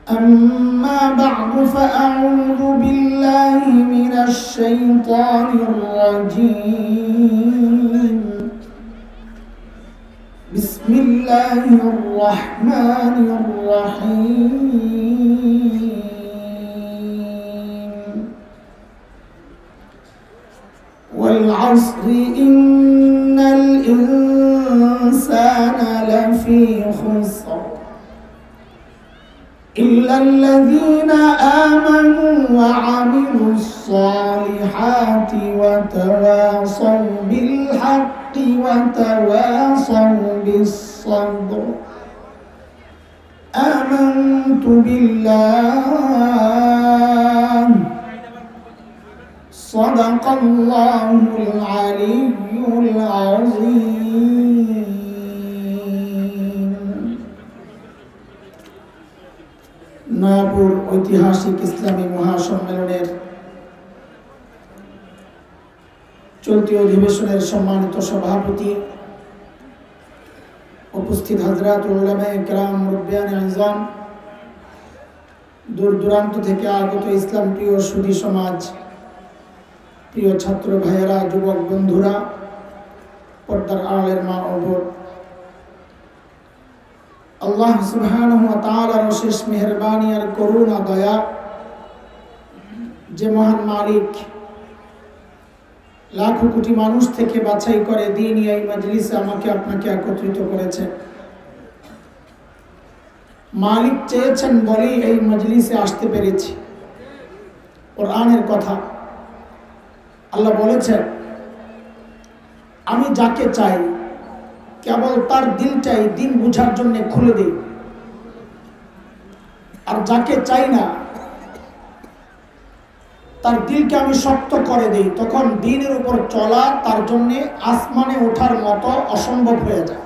أما بعد فأعوذ بالله من الشيطان الرجيم بسم الله الرحمن الرحيم والعصر إن الإنسان لفي خسر إلا الذين آمنوا وعملوا الصالحات وتواصوا بالحق وتواصوا بالصبر آمنت بالله صدق الله العلي العظيم নয়াপুর ঐতিহাসিক ইসলামী মহাসম্মেলনের চলতি অধিবেশনের সম্মানিত সভাপতি, উপস্থিত হযরত উলামায়ে কেরাম, মুরব্বিয়ানে আযম, দূর দূরান্ত থেকে আগত ইসলাম প্রিয় সুধী সমাজ, প্রিয় ছাত্র ভাইয়েরা, যুবক বন্ধুরা, পর্দার আড়ালের মা ও বোন, আল্লাহ সুবহানাহু ওয়া তাআলার অশেষ মেহেরবানি আর করুণা দয়া, যে মহান মালিক লাখো কোটি মানুষ থেকে বাছাই করে দ্বীনি এই মজলিসে আমাকে আপনাকে একত্রিত করেছেন। মালিক চেয়েছেন বলেই এই মজলিসে আসতে পেরেছি। কোরআনের কথা আল্লাহ বলেছেন, আমি যাকে চাই কেবল তার দিলটাই দিন বুঝার জন্য খুলে দেই, আর যাকে চাই না তার দিলকে আমি শক্ত করে দেই। তখন দিনের উপর চলা তার জন্য আসমানে ওঠার মতো অসম্ভব হয়ে যায়,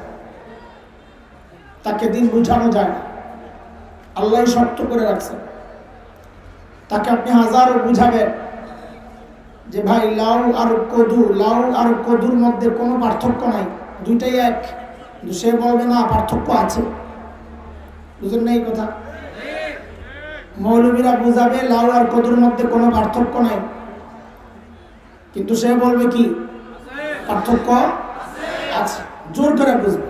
তাকে দিন বুঝানো যায় না। আল্লাহ শক্ত করে রাখছেন। তাকে আপনি হাজারো বুঝাবেন যে ভাই লাউ আর কদু, লাউ আর কদুর মধ্যে কোনো পার্থক্য নাই, দুইটাই এক। কিন্তু সে বলবে না, পার্থক্য আছে। বুঝলেন না এই কথা? মৌলবীরা বুঝাবে লাউ আর কদুর মধ্যে কোনো পার্থক্য নাই, কিন্তু সে বলবে কি পার্থক্য আছে। জোর করে বুঝবে।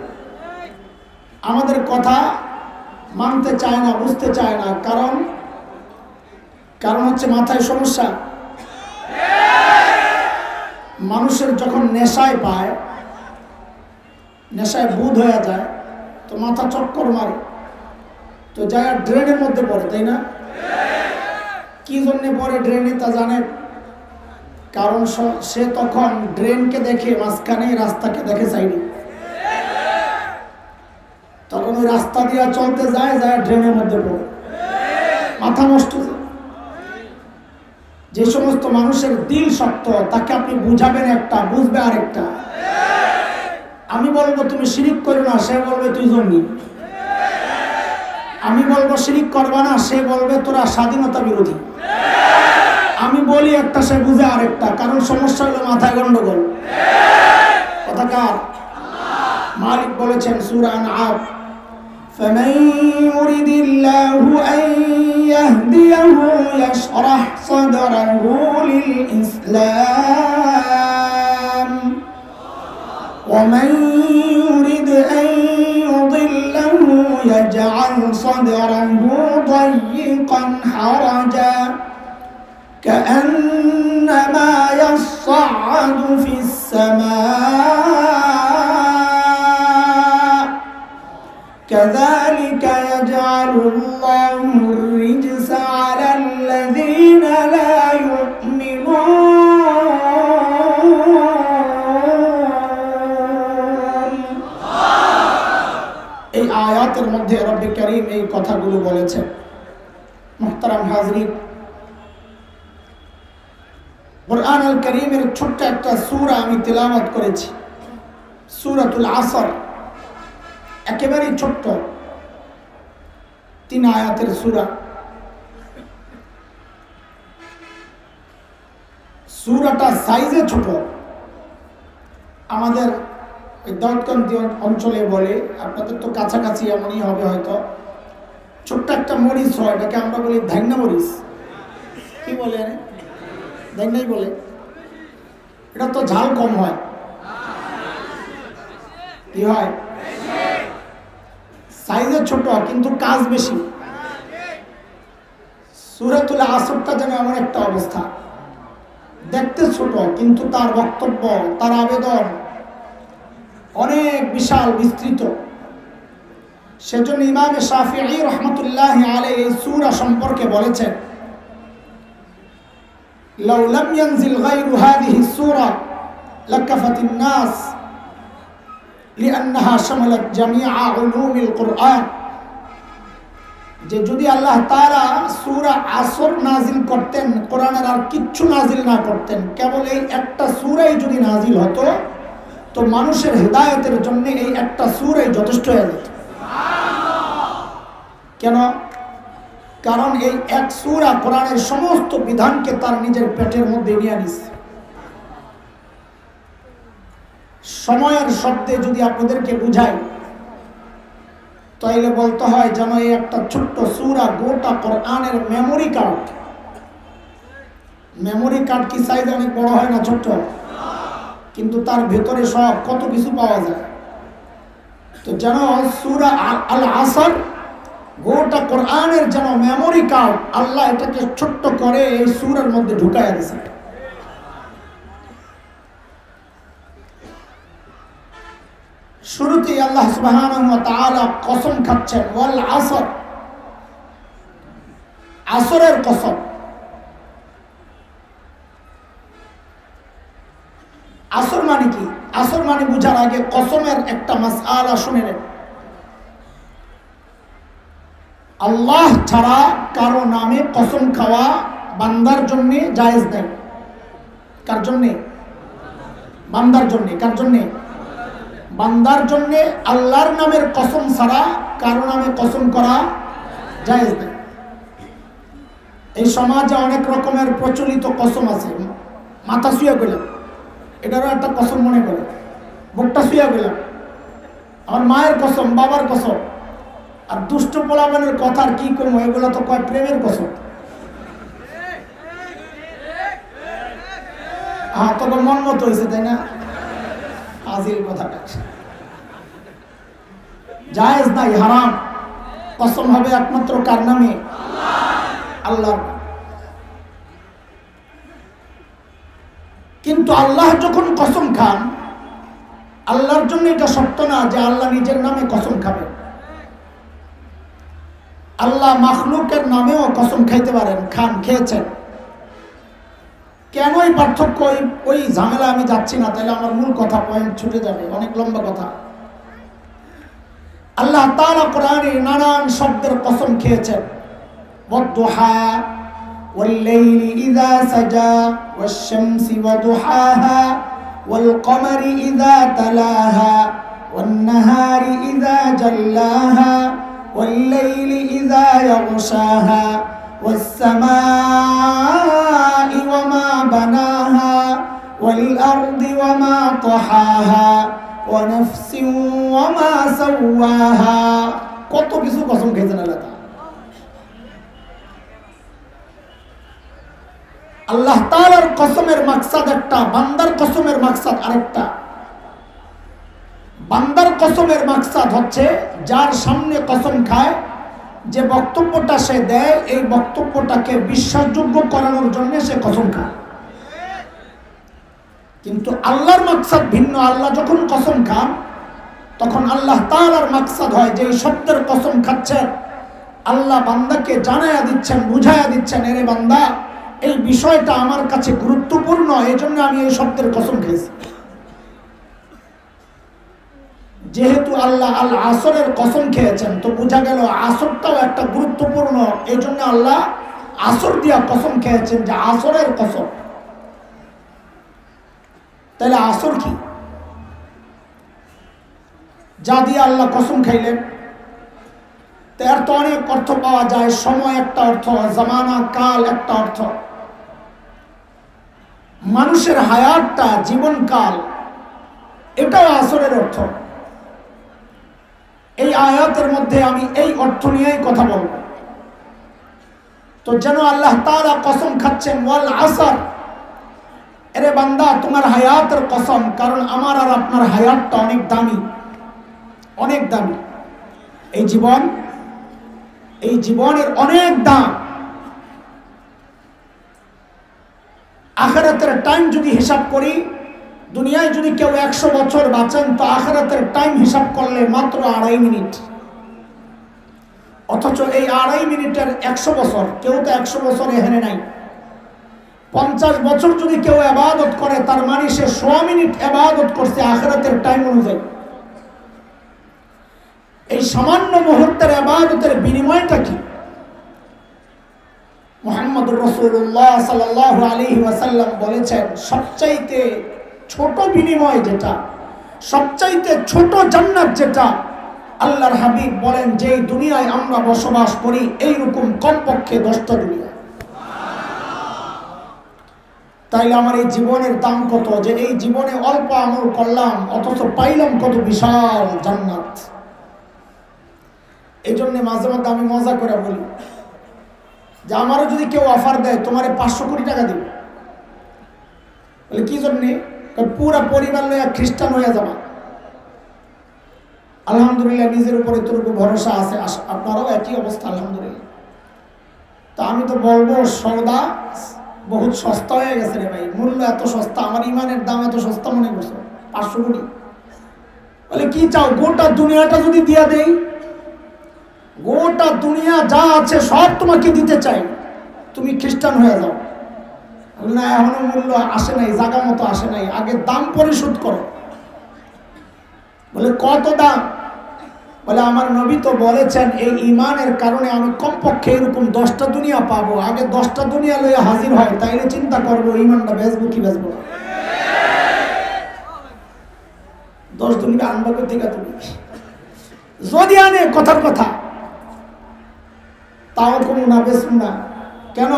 আমাদের কথা মানতে চায় না, বুঝতে চায় না। কারণ হচ্ছে মাথায় সমস্যা। মানুষের যখন নেশায় পায়, নেশায় বুধ হয়ে যায়, তো মাথা চক্কর মারে, তো যায় আর ড্রেনের মধ্যে পড়ে, তাই না? কি জন্য পড়ে ড্রেনে তা জানেন? কারণ সে তখন ড্রেনকে দেখে মাঝখানে, রাস্তাকে দেখে সাইডে, তখন ওই রাস্তা দিয়ে চলতে যায়, যায় ড্রেনের মধ্যে পড়ে, মাথা নষ্ট। যে সমস্ত মানুষের দিল শক্ত, তাকে আপনি বুঝাবেন একটা, বুঝবে আরেকটা। আমি বলবো তুমি শিরিক করো না, সে বলবে তুই জঙ্গি। আমি বলবো শিরিক করবা না, সে বলবে তোরা স্বাধীনতা বিরোধী। আমি বলি একটা, সে বুঝে আরেকটা। কারণ সমস্যা হলো মাথায় গন্ডগোল। কথা কার? মালিক বলেছেন সূরা আনআম, فمن يرد الله أن يهديه يشرح صدره للإسلام ومن يرد أن يضله يجعل صدره ضيقا حرجا كأنما يصعد في السماء كذلك يجعل الله الرجس على الذين لا يؤمنون। এই আয়াতের মধ্যে রব্বে কারীম এই কথাগুলো বলেছেন। মুহতারাম হাজরিন, কুরআন আল কারীমের ছোট্ট একটা সূরা আমি তেলাওয়াত করেছি, সূরাতুল আসর। একেবারে ছোট্ট 3 আয়াতের সূরা। সূরাটা সাইজে ছোট। আমাদের দাউদকান্দি অঞ্চলে বলে, আপনাদের তো কাছাকাছি এমনই হবে হয়তো, ছোট্ট একটা মরিচ হয়, এটাকে আমরা বলি ধান্যা মরিচ। কি বলে ধান্যাই বলে। এটা তো ঝাল কম হয়, কি হয়, সাইজে ছোট কিন্তু কাজ বেশি। সূরাতুল আসরটা যেন এমন একটা অবস্থা, দেখতে ছোট কিন্তু তার বক্তব্য, তার আবেদন অনেক বিশাল বিস্তৃত। সেজন্য ইমাম শাফিঈ রাহমাতুল্লাহি আলাইহি এই সূরা সম্পর্কে বলেছেন, লাউ লাম ইয়ানজিল গায়রু হাযিহি সূরা লাকাফাতিন নাস লিআন্নাহা শামালাত জামিআ উলুমিল কুরআন। যে যদি আল্লাহ তাআলা সূরা আসর নাজিল করতেন, কোরআনের আর কিচ্ছু নাজিল না করতেন, কেবল এই একটা সূরাই যদি নাজিল হতো, তো মানুষের হেদায়েতের জন্য এই একটা সূরাই যথেষ্ট হয়ে যেত। কেন? কারণ এই এক সূরা কোরআনের সমস্ত বিধানকে তার নিজের পেটের মধ্যে নিয়ে নিছে। সময়ের শব্দে যদি আপনাদেরকে বুঝাই, তাইলে বলতে হয় যেন এই একটা ছোট্ট সূরা গোটা কোরআনের মেমোরি কার্ড। মেমোরি কার্ড কি সাইজ অনেক বড় হয় না, ছোট্ট, কিন্তু তার ভেতরে সব কত কিছু পাওয়া যায়। তো যেন সূরা আল আসর গোটা কোরআনের যেন মেমোরি কার্ড, আল্লাহ এটাকে ছোট্ট করে এই সূরার মধ্যে ঢুকাইয়া দিয়েছে। শুরুতেই আল্লাহ সুবহানাহু ওয়া তাআলা কসম খাচ্ছেন, ওয়াল আসর, আসরের কসম। আসর মানে কি? আসর মানে বুঝার আগে কসমের একটা মাসআলা শুনে নেন। আল্লাহ ছাড়া কারো নামে কসম খাওয়া বান্দার জন্য জায়েজ নেই। কার জন্যে? বান্দার জন্য। কার জন্যে? বান্দার জন্য। আল্লাহর নামের কসম ছাড়া কারো নামে কসম করা জায়েজ নেই। এই সমাজে অনেক রকমের প্রচলিত কসম আছে। মাথা শুয়ে গেলাম, এটারও একটা কসম মনে করে। বুকটা শুয়ে গেলাম, আমার মায়ের কসম, বাবার কসম। আর দুষ্ট পোলাপানের কথার কি করবো, এগুলো তো কয় প্রেমের কসম। হ্যাঁ, তবে মন মতো হয়েছে, তাই না? আজিল কথাটা জায়েজ নাই, হারাম। কসম হবে একমাত্র কার নামে? আল্লাহ। কিন্তু আল্লাহ যখন কসম খান, আল্লাহর জন্য এটা সত্য না যে আল্লাহ নিজের নামে কসম খাবেন। আল্লাহ মাখলুকের নামেও কসম খাইতে পারেন, খান, খেয়েছেন। কেন এই পার্থক্য? ওই ঝামেলা আমি যাচ্ছি না, তাহলে আমার মূল কথা পয়েন্ট ছুটে যাবে, অনেক লম্বা কথা। আল্লাহ তাআলা কোরআনে নানান শব্দের কসম খেয়েছেন। ওয়াদ-দুহা ওয়াল-লাইলি ইযা সাজা ওয়াশ-শামসি ওয়া-দুহাহা ওয়াল-কমারি ইযা তালাহা ওয়ান-নাহারি ইযা জাল্লাহা ওয়াল-লাইলি ইযা ইয়াগশাহা ওয়াস-সামাই ওয়া-মা বানাহা ওয়াল-আরদি ওয়া-মা তাহাহা ওয়ানাফসিন ওয়ামা সাওয়াহা। কত কিছু কসম খেয়েছেন আল্লাহ। আল্লাহ তাআলার কসমের মাকসাদ একটা, বান্দার কসমের মাকসাদ আরেকটা। বান্দার কসমের মাকসাদ হচ্ছে যার সামনে কসম খায়, যে বক্তব্যটা সে দেয়, এই বক্তব্যটাকে বিশ্বাসযোগ্য করানোর জন্য সে কসম খায়। কিন্তু আল্লাহর মাকসাদ ভিন্ন। আল্লাহ যখন কসম খান, তখন আল্লাহ তাআলার মাকসাদ হয় যে এই শব্দের কসম খাচ্ছেন, আল্লাহ বান্দাকে জানায়া দিচ্ছেন, বুঝায়া দিচ্ছেন, এরে বান্দা, এই বিষয়টা আমার কাছে গুরুত্বপূর্ণ, এই জন্য আমি এই শব্দের কসম খেয়েছি। যেহেতু আল্লাহ আল আসরের কসম খেয়েছেন, তো বোঝা গেল আসরটাও একটা গুরুত্বপূর্ণ, এই জন্য আল্লাহ আসর দিয়া কসম খেয়েছেন, যে আসরের কসম। তাহলে আসর কি? যা দিয়ে আল্লাহ কসম খাইলেন, তার তো অনেক অর্থ পাওয়া যায়। সময় একটা অর্থ, জামানা কাল একটা অর্থ, মানুষের হায়াতটা, জীবনকাল, এটাও আসরের অর্থ। এই আয়াতের মধ্যে আমি এই অর্থ নিয়েই কথা বলবো। তো যেন আল্লাহ তাআলা কসম খাচ্ছেন ওয়াল আসর, এরে বান্দা তোমার হায়াতের কসম, কারণ আমার আর আপনার হায়াতটা অনেক দামি, অনেক দামি। এই জীবনের অনেক দাম। আখিরাতের টাইম যদি হিসাব করি, দুনিয়ায় যদি কেউ 100 বছর বাঁচেন তো আখিরাতের টাইম হিসাব করলে মাত্র 2.5 মিনিট। অথচ এই 2.5 মিনিটের 100 বছর, কেউ তো 100 বছর এখানে নাই। 50 বছর যদি কেউ ইবাদত করে তার মানে সে 100 মিনিট ইবাদত করছে আখিরাতের টাইম অনুযায়ী। এই সামান্য মুহূর্তের ইবাদতের বিনিময়টা কি? মুহাম্মদুর রাসূলুল্লাহ সাল্লাল্লাহু আলাইহি ওয়াসাল্লাম বলেছেন, সবচাইতে ছোট বিনিময় যেটা, সবচাইতে ছোট জান্নাত যেটা, আল্লাহর হাবিব বলেন যে দুনিয়ায় আমরা বসবাস করি এইরকম কমপক্ষে 10টা দুনিয়া। তাইলে আমার এই জীবনের দাম কত, যে এই জীবনে অল্প আমল করলাম অথচ পাইলাম কত বিশাল জান্নাত। এই জন্য মাঝে মধ্যে আমি মজা করে বলি যে আমারও যদি কেউ অফার দেয় তোমারে 500 কোটি টাকা দিবে, বলে কি জন্যে? পুরা পরিবার লইয়া খ্রিস্টান হইয়া যাবা। আলহামদুলিল্লাহ নিজের উপরে এতটুকু ভরসা আছে, আপনারাও একই অবস্থা আলহামদুলিল্লাহ। তা আমি তো বলবো সওদা বহুত সস্তা হয়ে গেছে রে ভাই, মূল্য এত সস্তা, আমার ইমানের দাম এত সস্তা মনে করছো 500 কোটি? বলে কি চাও? গোটা দুনিয়াটা যদি দিয়া দেই, গোটা দুনিয়া যা আছে সব তোমাকে দিতে চাই, তুমি খ্রিস্টান হয়ে যাও। না, এখনো মূল্য আসে নাই, জায়গা মতো আসে নাই, আগে দাম পরিশোধ করো। বলে কত দাম? বলে আমার নবী তো বলেছেন এই ইমানের কারণে আমি কমপক্ষে এরকম 10টা দুনিয়া পাবো, আগে 10টা দুনিয়া লইয়া হাজির হয়, তাইলে চিন্তা করবো ইমানটা বেচবো কি বেচবো না। 10 দুনিয়া আনবো কোথেকে তুমি? যদি আনে কথার কথা, তাও কমু না, বেচবো না। কেন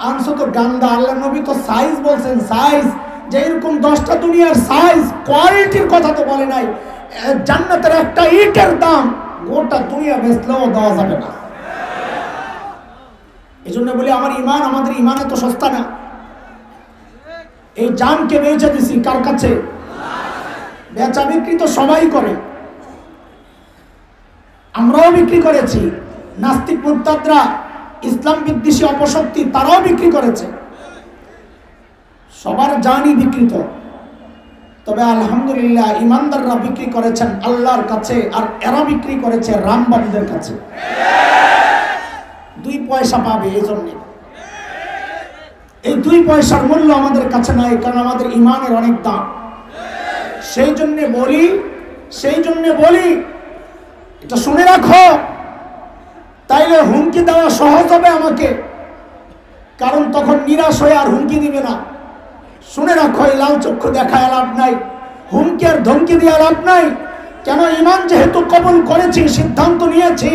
আনছো তো গান্দা? আল্লাহ নবী তো সাইজ বলছেন, সাইজ, যে এরকম 10টা দুনিয়ার সাইজ, কোয়ালিটির কথা তো বলে নাই। জান্নাতের একটা ইটের দাম গোটা দুনিয়া বেচলেও দেওয়া যাবে না। এই জন্য বলি আমার ইমান, আমাদের ইমানে তো সস্তা না। এই জানকে বেচে দিছি কার কাছে? বেচা বিক্রি তো সবাই করে, আমরাও বিক্রি করেছি। নাস্তিক মুরতাদরা, ইসলাম বিদ্বেষী অপশক্তি, তারাও বিক্রি করেছে। সবার জানই বিকৃত। তবে আলহামদুলিল্লাহ ইমানদাররা বিক্রি করেছেন আল্লাহর কাছে, আর এরা বিক্রি করেছে রামবাদীদের কাছে। 2 পয়সা পাবে। এই জন্য এই 2 পয়সার মূল্য আমাদের কাছে নাই, কারণ আমাদের ইমানের অনেক দাম। সেই জন্য বলি এটা শুনে রাখো, তাইলে হুমকি দেওয়া সহজ হবে আমাকে, কারণ তখন নিরাশ হয়ে আর হুমকি দিবে না। শুনে রাখো, এই লাল চক্ষু দেখায় লাভ নাই, হুমকি আর ধমকি দিয়ে লাভ নাই। কেন? ঈমান যেহেতু কবুল করেছি, সিদ্ধান্ত নিয়েছি,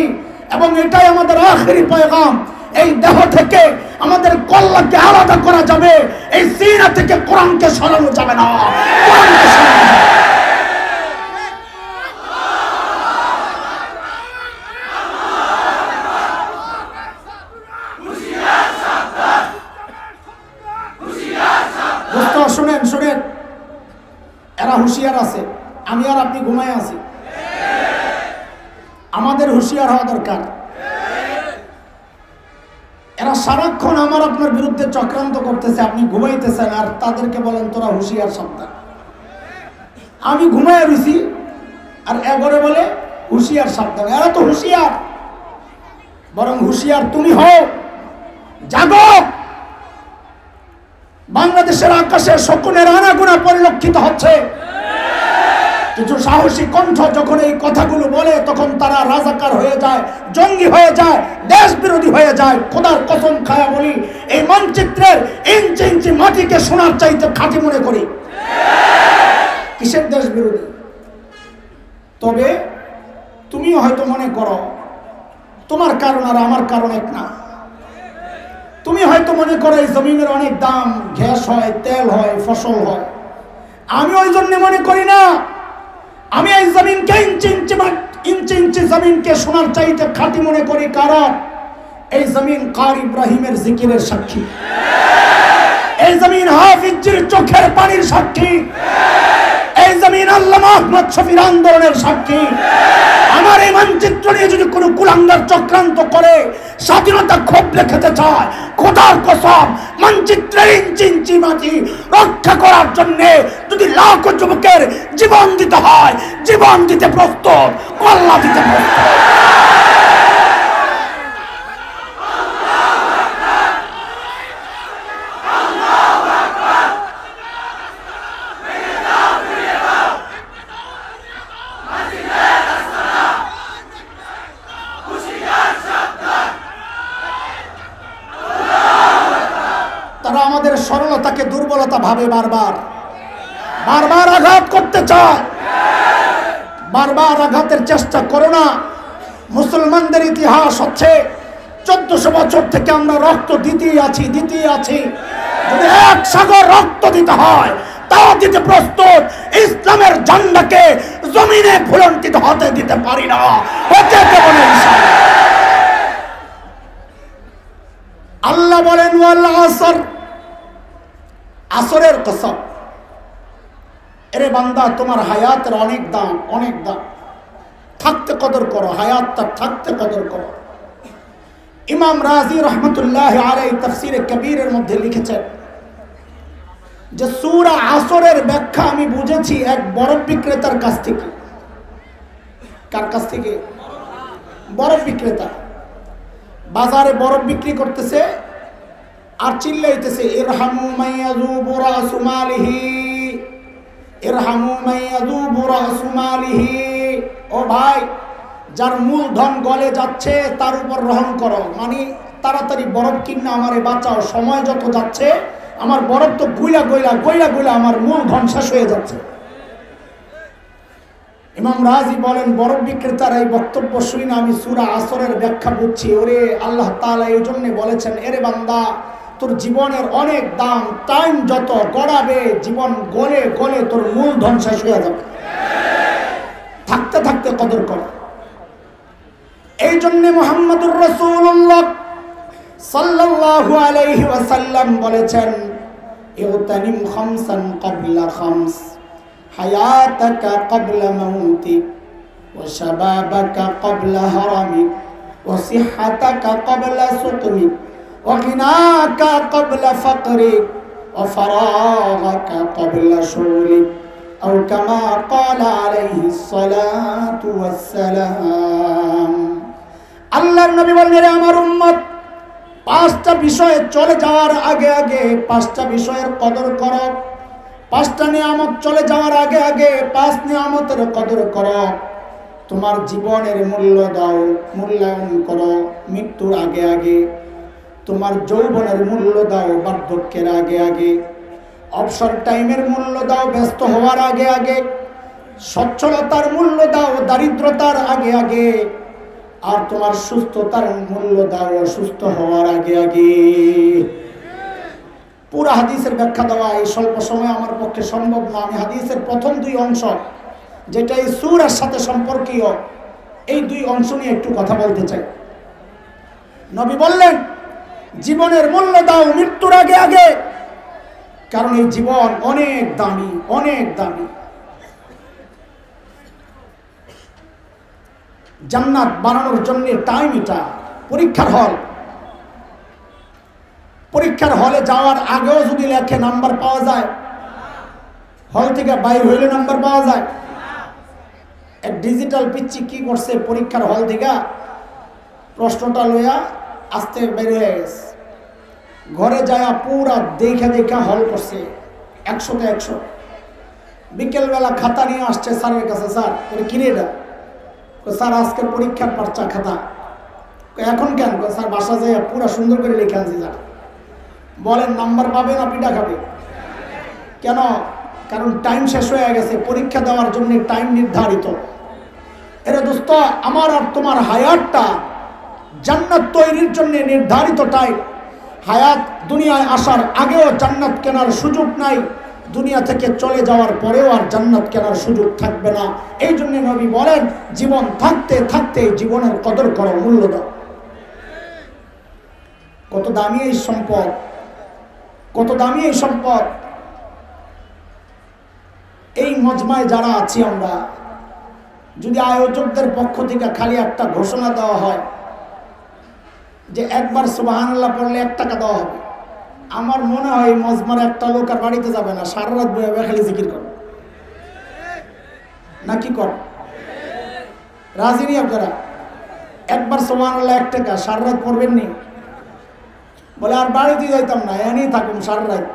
এবং এটাই আমাদের আখেরি পয়গাম। এই দেহ থেকে আমাদের কল্লাকে আলাদা করা যাবে, এই সিনা থেকে কোরআনকে সরানো যাবে না। কোরআনকে সরানো যাবে। শুনেন, এরা হুঁশিয়ার আছে, আমি আর আপনি ঘুমায় আছি। আমাদের হুঁশিয়ার হওয়া দরকার। এরা সারাক্ষণ আমার আপনার বিরুদ্ধে চক্রান্ত করতেছে, আপনি ঘুমাইতেছেন, আর তাদেরকে বলেন তোরা হুঁশিয়ার সাবধান। আমি ঘুমায় রয়েছি আর এগরে বলে হুঁশিয়ার সাবধান। এরা তো হুঁশিয়ার, বরং হুঁশিয়ার তুমি হও, জাগো। বাংলাদেশের আকাশে শকুনের আনাগোনা পরিলক্ষিত হচ্ছে। কিছু সাহসী কণ্ঠ যখন এই কথাগুলো বলে, তখন তারা রাজাকার হয়ে যায়, জঙ্গি হয়ে যায়, দেশ বিরোধী হয়ে যায়। খোদার কসম খায়া বলি, এই মানচিত্রের ইঞ্চি ইঞ্চি মাটিকে সোনার চাইতে খাঁটি মনে করি। কিসের দেশ বিরোধী? তবে তুমিও হয়তো মনে করো তোমার কারণ আর আমার কারণ এক না। তুমি হয়তো মনে করো এই জমিনের অনেক দাম, গ্যাস হয়, তেল হয়, ফসল হয়। আমি ওই জন্য মনে করি না। আমি এই জমিনকে ইঞ্চি ইঞ্চি জমিনকে সোনার চাইতে খাঁটি মনে করি। কারণ এই জমিন কারি ইব্রাহিমের জিকিরের সাক্ষী, এই জমিন হাফিজের চোখের পানির সাক্ষী, এই জমিন আল্লামা আহমদ শফির আন্দোলনের সাক্ষী। আমার এই মানচিত্র নিয়ে যদি কোনো কুলাঙ্গার চক্রান্ত করে স্বাধীনতা ক্ষোভ লেখাতে চায়, খোদার কসম মানচিত্রের ইঞ্চি ইঞ্চি মাটি রক্ষা করার জন্য যদি লাখো যুবকের জীবন দিতে হয়, জীবন দিতে প্রস্তুত, কল্লা দিতে প্রস্তুত। তারা আমাদের সরলতাকে দুর্বলতা ভাবে, বারবার বারবার আঘাত করতে চায়। বারবার আঘাতের চেষ্টা করো না। মুসলমানদের ইতিহাস হচ্ছে 1400 বছর থেকে আমরা রক্ত দিতেই আছি। যদি এক সাগর রক্ত দিতে হয় তাও দিতে প্রস্তুত। ইসলামের ঝান্ডাকে জমিনে ভুলন্টিত হতে দিতে পারি না, হতে দেব না ইনশাআল্লাহ। আল্লাহ বলেন ওয়াল আসর, আসরের কসম। এরে বান্দা, তোমার হায়াতের অনেক দাম, অনেক দাম। থাকতে কদর করো, হায়াতটা থাকতে কদর করো। ইমাম রাজি রহমতুল্লাহ আলাইহি তাফসীরে কবীরের মধ্যে লিখেছেন যে সূরা আসরের ব্যাখ্যা আমি বুঝেছি এক বরফ বিক্রেতার কাছ থেকে। কার কাছ থেকে? বরফ বিক্রেতা। বাজারে বরফ বিক্রি করতেছে আর চিল্লাইতেছে ইরহামু মাইয়াযুবু রাসু মালিহি, ইরহামু মাইয়াযুবু রাসু মালিহি। ও ভাই, যার মূলধন গলে যাচ্ছে তার উপর রহম করো, মানে তাড়াতাড়ি বরফ কিনা আমারে বাঁচাও। সময় যত যাচ্ছে আমার বরফ তো গইলা গইলা আমার মূলধন শেষ হয়ে যাচ্ছে। ইমাম রাজি বলেন, বরফ বিক্রেতার এই বক্তব্য শুনে আমি সূরা আসরের ব্যাখ্যা বুঝছি। ওরে আল্লাহ তাআলা এই জন্য বলেছেন, এরে বান্দা, তোর জীবনের অনেক দাম। টাইম যত গড়াবে জীবন গলে গলে তোর মূলধন শেষ হয়ে যাবে। থাকতে থাকতে কদর কর। এই জন্য মুহাম্মদুর রাসূলুল্লাহ সাল্লাল্লাহু আলাইহি ওয়াসাল্লাম বলেছেন, ইউতানিম খামসান ক্বাবলা খামস, হায়াতাকা ক্বাবলা মাউতিক, ওয়া শাবাবাকা ক্বাবলা হারামিক, ওয়া সিহহাতাকা ক্বাবলা সুকমিক, ওয়া গিনাকা ক্বাবলা ফাকরিক, ওয়া ফারাগাকা ক্বাবলা শুগলিক, আও কামা ক্বালা আলাইহিস সালাতু ওয়াস সালাম। আল্লাহর নবী বলেন, আমার উম্মত, 5টা বিষয়ে চলে যাওয়ার আগে আগে 5টা বিষয়ের কদর করো। 5টা নিয়ামত চলে যাওয়ার আগে আগে 5 নিয়ামতের কদর করো। তোমার জীবনের মূল্য দাও, মূল্যায়ন করো মৃত্যুর আগে আগে। তোমার যৌবনের মূল্য দাও বার্ধক্যের আগে আগে। অবসর টাইমের মূল্য দাও ব্যস্ত হওয়ার আগে আগে। সচ্ছলতার মূল্য দাও দারিদ্রতার আগে আগে। আর তোমার সুস্থতার মূল্য দাও অসুস্থ হওয়ার আগে আগে। পুরো হাদিসের ব্যাখ্যা দেওয়া এই স্বল্প সময় আমার পক্ষে সম্ভব না। আমি হাদিসের প্রথম 2 অংশ, যেটা এই সূরার সাথে সম্পর্কীয়, এই 2 অংশ নিয়ে একটু কথা বলতে চাই। নবী বললেন, জীবনের মূল্য দাও মৃত্যুর আগে আগে, কারণ এই জীবন অনেক দামি, অনেক দামি। জান্নাত বানানোর জন্য টাইম, এটা পরীক্ষার হল। পরীক্ষার হলে যাওয়ার আগেও যদি লেখে নাম্বার পাওয়া যায়? হল থেকে বাইর হইলে নাম্বার পাওয়া যায়? এক ডিজিটাল পিচ্ছি কি করছে, পরীক্ষার হল থেকে প্রশ্নটা লইয়া আস্তে বের হয়ে গেছে। ঘরে যায় পুরা দেখা হল করছে 100তে 100। বিকেলবেলা খাতা নিয়ে আসছে স্যারের কাছে, স্যার কিনে এটা? স্যার আজকের পরীক্ষার পার্চা খাতা। এখন কেন? স্যার বাসা যায় পুরা সুন্দর করে লিখে আনছি। স্যার বলেন, নাম্বার পাবে না পিঠা খাবে? কেন? কারণ টাইম শেষ হয়ে গেছে। পরীক্ষা দেওয়ার জন্য টাইম নির্ধারিত। এরে দোস্ত, আমার আর তোমার হায়াতটা জান্নাত তৈরির জন্য নির্ধারিত টাইম। হায়াত দুনিয়ায় আসার আগেও জান্নাত কেনার সুযোগ নাই, দুনিয়া থেকে চলে যাওয়ার পরেও আর জান্নাত কেনার সুযোগ থাকবে না। এই জন্য নবী বলেন, জীবন থাকতে থাকতে জীবনের কদর করো, মূল্য দাও। কত দামি এই সম্পদ, কত দামি এই সম্পদ। এই মজমায় যারা আছি আমরা, যদি আয়োজকদের পক্ষ থেকে খালি একটা ঘোষণা দেওয়া হয় যে একবার সুবহানাল্লাহ পড়লে 1 টাকা দেওয়া হবে, আমার মনে হয় এই মজমার একটা লোক আর বাড়িতে যাবে না, সারা রাত বয়ে খালি জিকির করে। না কি কর? রাজি নি আপনারা? একবার সুবহানাল্লাহ 1 টাকা, সারা রাত পড়বেন নি? বলে আর বাড়িতে যাইতাম না, এনেই থাকুন সারা রাত।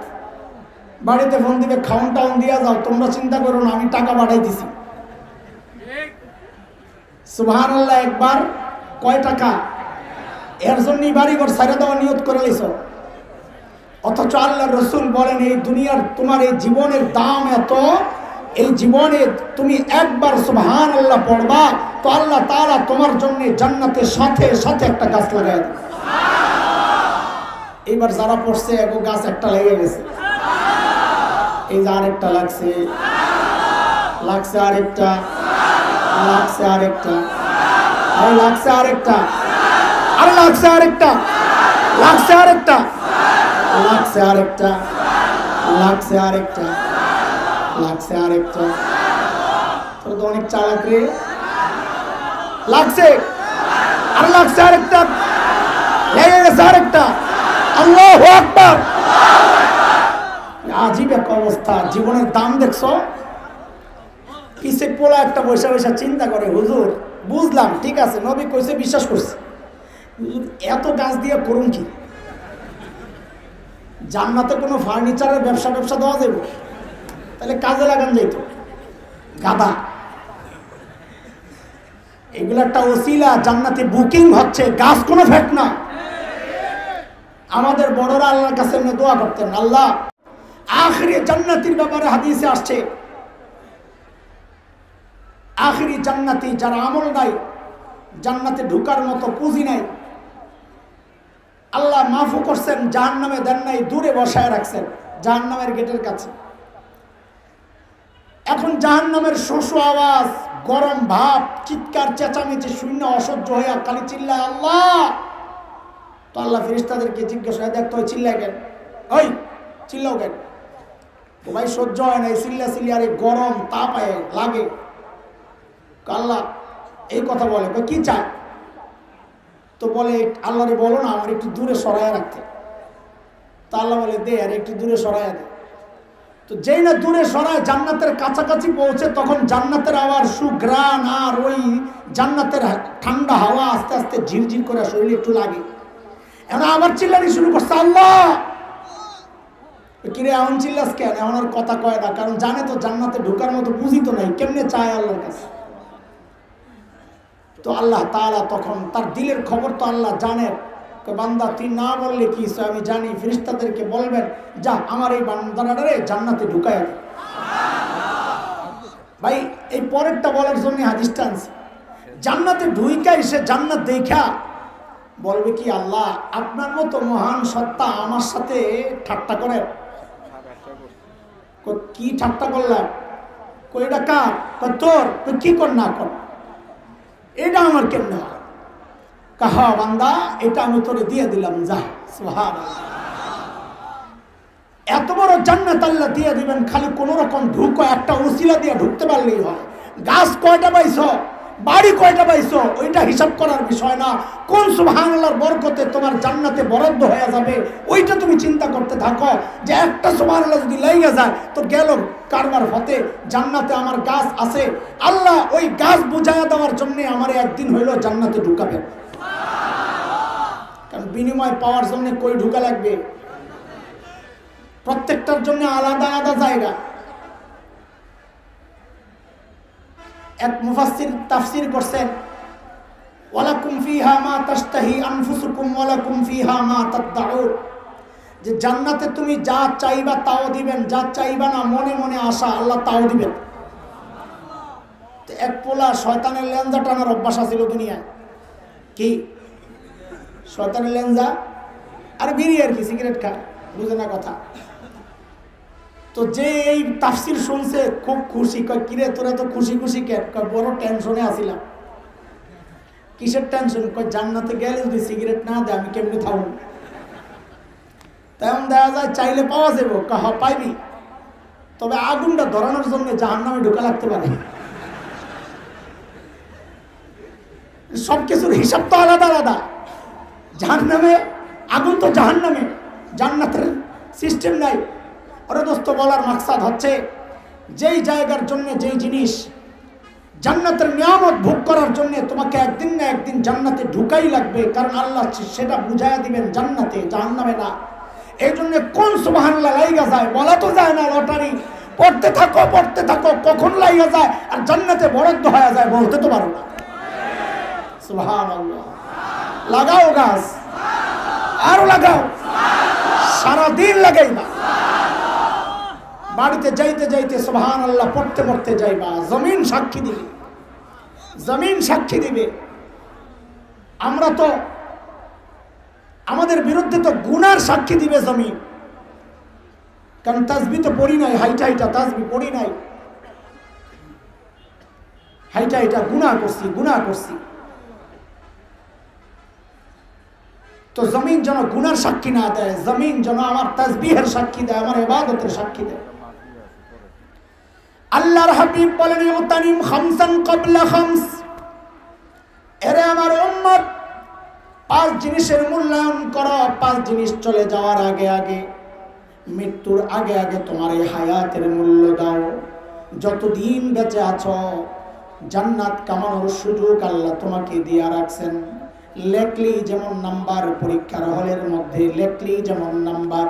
বাড়িতে ফোন দিবে, খাউন টাউন দিয়া যাও, তোমরা চিন্তা করো না, আমি টাকা পাঠাই দিছি। সুবহানাল্লাহ একবার কয় টাকা? এর জন্যই বাড়িঘর ছেড়ে দেওয়া নিয়ত করে লাইছ। অথচ আল্লাহর রাসূল বলেন এই দুনিয়ার তোমার এই জীবনের দাম এত, এই জীবনে তুমি একবার সুবহানাল্লাহ পড়বা তো আল্লাহ তাআলা তোমার জন্য জান্নাতের সাথে সাথে একটা গাছ লাগায় দেবে। এইবার যারা পড়ছে এক গাছ একটা লেগে গেছে, এই যে আরেকটা লাগছে, লাগছে আরেকটা, লাগছে আরেকটা, আরে লাগছে আরেকটা, আরে লাগছে আরেকটা, লাগছে আরেকটা, লাগছে আরেকটা, লাগছে আরেকটা, লাগছে আরেকটা। তোর তো অনেক চালাক রে। লাগছে, আরে লাগছে আরেকটা, লেগে গেছে আরেকটা। আল্লাহু আকবার। আজীব এক অবস্থা। জীবনের দাম দেখছো? পিছে পোলা একটা বৈশা বৈশা চিন্তা করে, হুজুর বুঝলাম ঠিক আছে, নবী কইছে বিশ্বাস করছে, এত গাছ দিয়ে করুন কি? জান্নাতে কোনো ফার্নিচারের ব্যবসা দেওয়া যাবে? তাহলে কাজে লাগান যাইতো। গাদা এগুলো একটা ওসিলা, জান্নাতে বুকিং হচ্ছে, গাছ কোনো ফ্যাট না। আমাদের বড়রা আল্লাহর কাছে দোয়া করতেন, আল্লাহ আখিরি জান্নাতির ব্যাপারে হাদিসে আসছে, আখিরি জান্নাতি যারা আমল নাই, জান্নাতে ঢুকার মতো পুঁজি নাই, আল্লাহ মাফও করছেন, জাহান্নামে দেন নাই, দূরে বসায় রাখছেন জাহান্নামের গেটের কাছে। এখন জাহান্নামের শোষো আওয়াজ, গরম ভাব, চিৎকার চেঁচামেচি শূন্য অসহ্য হইয়া খালি চিল্লায় আল্লাহ। তো আল্লাহ ফেরেশতাদেরকে জিজ্ঞাসা হয়, দেখ তুই চিল্লায় কেন? ওই চিল্লাও কেন? তো ভাই সহ্য হয় না, এই চিল্লা আরে গরম তাপ লাগে। আল্লাহ এই কথা বলে, কি চায়? তো বলে আল্লাহরে বলো না আমার একটু দূরে সরাইয়া রাখতে। তা আল্লাহ বলে দে, আর একটু দূরে সরাইয়া দে। তো যেই না দূরে সরায় জান্নাতের কাছাকাছি পৌঁছে, তখন জান্নাতের আবার সুঘ্রাণ আর ওই জান্নাতের ঠান্ডা হাওয়া আস্তে আস্তে ঝিরঝির করে শরীরে একটু লাগে। এখন আবার চিল্লানি শুরু করছে, আল্লাহ। কিরে এমন চিল্লাস কেন? এখন আর কথা কয় না, কারণ জানে তো জান্নাতে ঢোকার মতো পুঁজি তো নাই, কেমনে চায় আল্লাহর কাছে। তো আল্লাহ তাআলা তখন তার দিলের খবর তো আল্লাহ জানেন, বান্দা তুই না বললে কি আমি জানি, ফেরেশতাদেরকে বলবেন যা আমার এই বান্দাটারে জান্নাতে ঢুকায় দে। ভাই এই পরেরটা বলার জন্য হাদিসটা আনছি। জান্নাতে ঢুইকা এসে জান্নাত দেখা বলবে কি, আল্লাহ আপনার মতো মহান সত্তা আমার সাথে ঠাট্টা করে। কি ঠাট্টা করলাম? এটা কার? তোর। কি কর না কর, এটা আমার কেমনে হয়? কাহা বান্দা এটা আমি তোরে দিয়ে দিলাম, যা। সুবহানাল্লাহ। এত বড় জান্নাত আল্লাহ দিয়ে দিবেন, খালি কোন রকম ঢুকো, একটা উসিলা দিয়ে ঢুকতে পারলেই হয়। গাছ কয়টা পাইছো, বাড়ি কয়টা পাইছো, ওইটা হিসাব করার বিষয় না। কোন সুবহানাল্লাহর বরকতে তোমার জান্নাতে বরাদ্দ হয়ে যাবে, ওইটা তুমি চিন্তা করতে থাকো। যে একটা সুবহানাল্লাহ যদি লেগে যায় তো গেল কারবার হতে, জান্নাতে আমার গাছ আছে। আল্লাহ ওই গাছ বুঝাইয়া দেওয়ার জন্য আমার একদিন হইলো জান্নাতে ঢুকাবে। কারণ বিনিময় পাওয়ার জন্য কই ঢুকা লাগবে? প্রত্যেকটার জন্য আলাদা আলাদা জায়গা। এক মুফাসসির তাফসীর করছেন, ওয়ালাকুম ফিহা মা তাশতাহি আনফুসুকুম ওয়ালাকুম ফিহা মা তাদউন, যে জান্নাতে তুমি যা চাইবা তাও দিবেন, যা চাইবা না মনে মনে আশা আল্লাহ তাও দিবেন। তো এক পোলা শয়তানের লেঞ্জা টানার অভ্যাস ছিল দুনিয়ায়। কি শয়তানের লেঞ্জা? আর বিড়ি আর কি, সিগারেট খায়, বুঝে না কথা। তো যে এই তাফসীর শুনছে খুব খুশি, কয় কিরে তোরা তো খুশি খুশি কেন? কয় বড় টেনশনে আছিলাম। কিসের টেনশন? কয় জান্নাতে গেলে যদি সিগারেট না দেয় আমি কেমনে থাকবো? তেমন দেখা যায় চাইলে পাওয়া যাবে, কাহা পাইবি, তবে আগুনটা ধরানোর জন্য জাহান্নামে ঢোকা লাগতে পারে। সবকিছুর হিসাব তো আলাদা আলাদা। জাহান্নামে আগুন তো জাহান্নামে, জান্নাতের সিস্টেম নাই। ওরে দোস্ত, বলার মাকসাদ হচ্ছে যেই জায়গার জন্য, যেই জিনিস জান্নাতের নিয়ামত ভোগ করার জন্য তোমাকে একদিন না একদিন জান্নাতে ঢুকাই লাগবে, কারণ আল্লাহ সেটা বুঝাইয়া দিবেন জান্নাতে, জাহান্নামে না। এই জন্য কোন সুবহানাল্লাহ লাইগা যায় বলা তো যায় না, লটারি পড়তে থাকো, কখন লাইগা যায় আর জান্নাতে বরাদ্দ হয়ে যায় বলতে তো পারো না। সুবহানাল্লাহ। লাগাও গাছ, আরো লাগাও, সারাদিন লাগাইবা। বাড়িতে যাইতে যাইতে সুবহানাল্লাহ পড়তে পড়তে যাইবা। জমিন সাক্ষী দিবে, জমিন সাক্ষী দিবে। আমরা তো, আমাদের বিরুদ্ধে তো গুনার সাক্ষী দিবে জমিন, কারণ তাসবি তো পড়ি নাই, হাইটা তাসবি পড়ি নাই, হাইটা গুনাহ করছি। তো জমিন যেন গুনার সাক্ষী না দেয়, জমিন যেন আমার তাসবিহের সাক্ষী দেয়, আমার ইবাদতের সাক্ষী দেয়। আল্লাহর হাবিব বলেন, ইউতানিম খামসান ক্বাবলা খামস, এরে আমার উম্মত 5 জিনিসের মূল্যায়ন করো। 5 জিনিস চলে যাওয়ার আগে আগে, মৃত্যুর আগে আগে তোমার এই হায়াতের মূল্য দাও। যতদিন বেঁচে আছো জান্নাত কামানোর সুযোগ আল্লাহ তোমাকে দিয়ে রাখছেন। লেখলি যেমন নাম্বার, পরীক্ষার হলের মধ্যে লেখলি যেমন নাম্বার,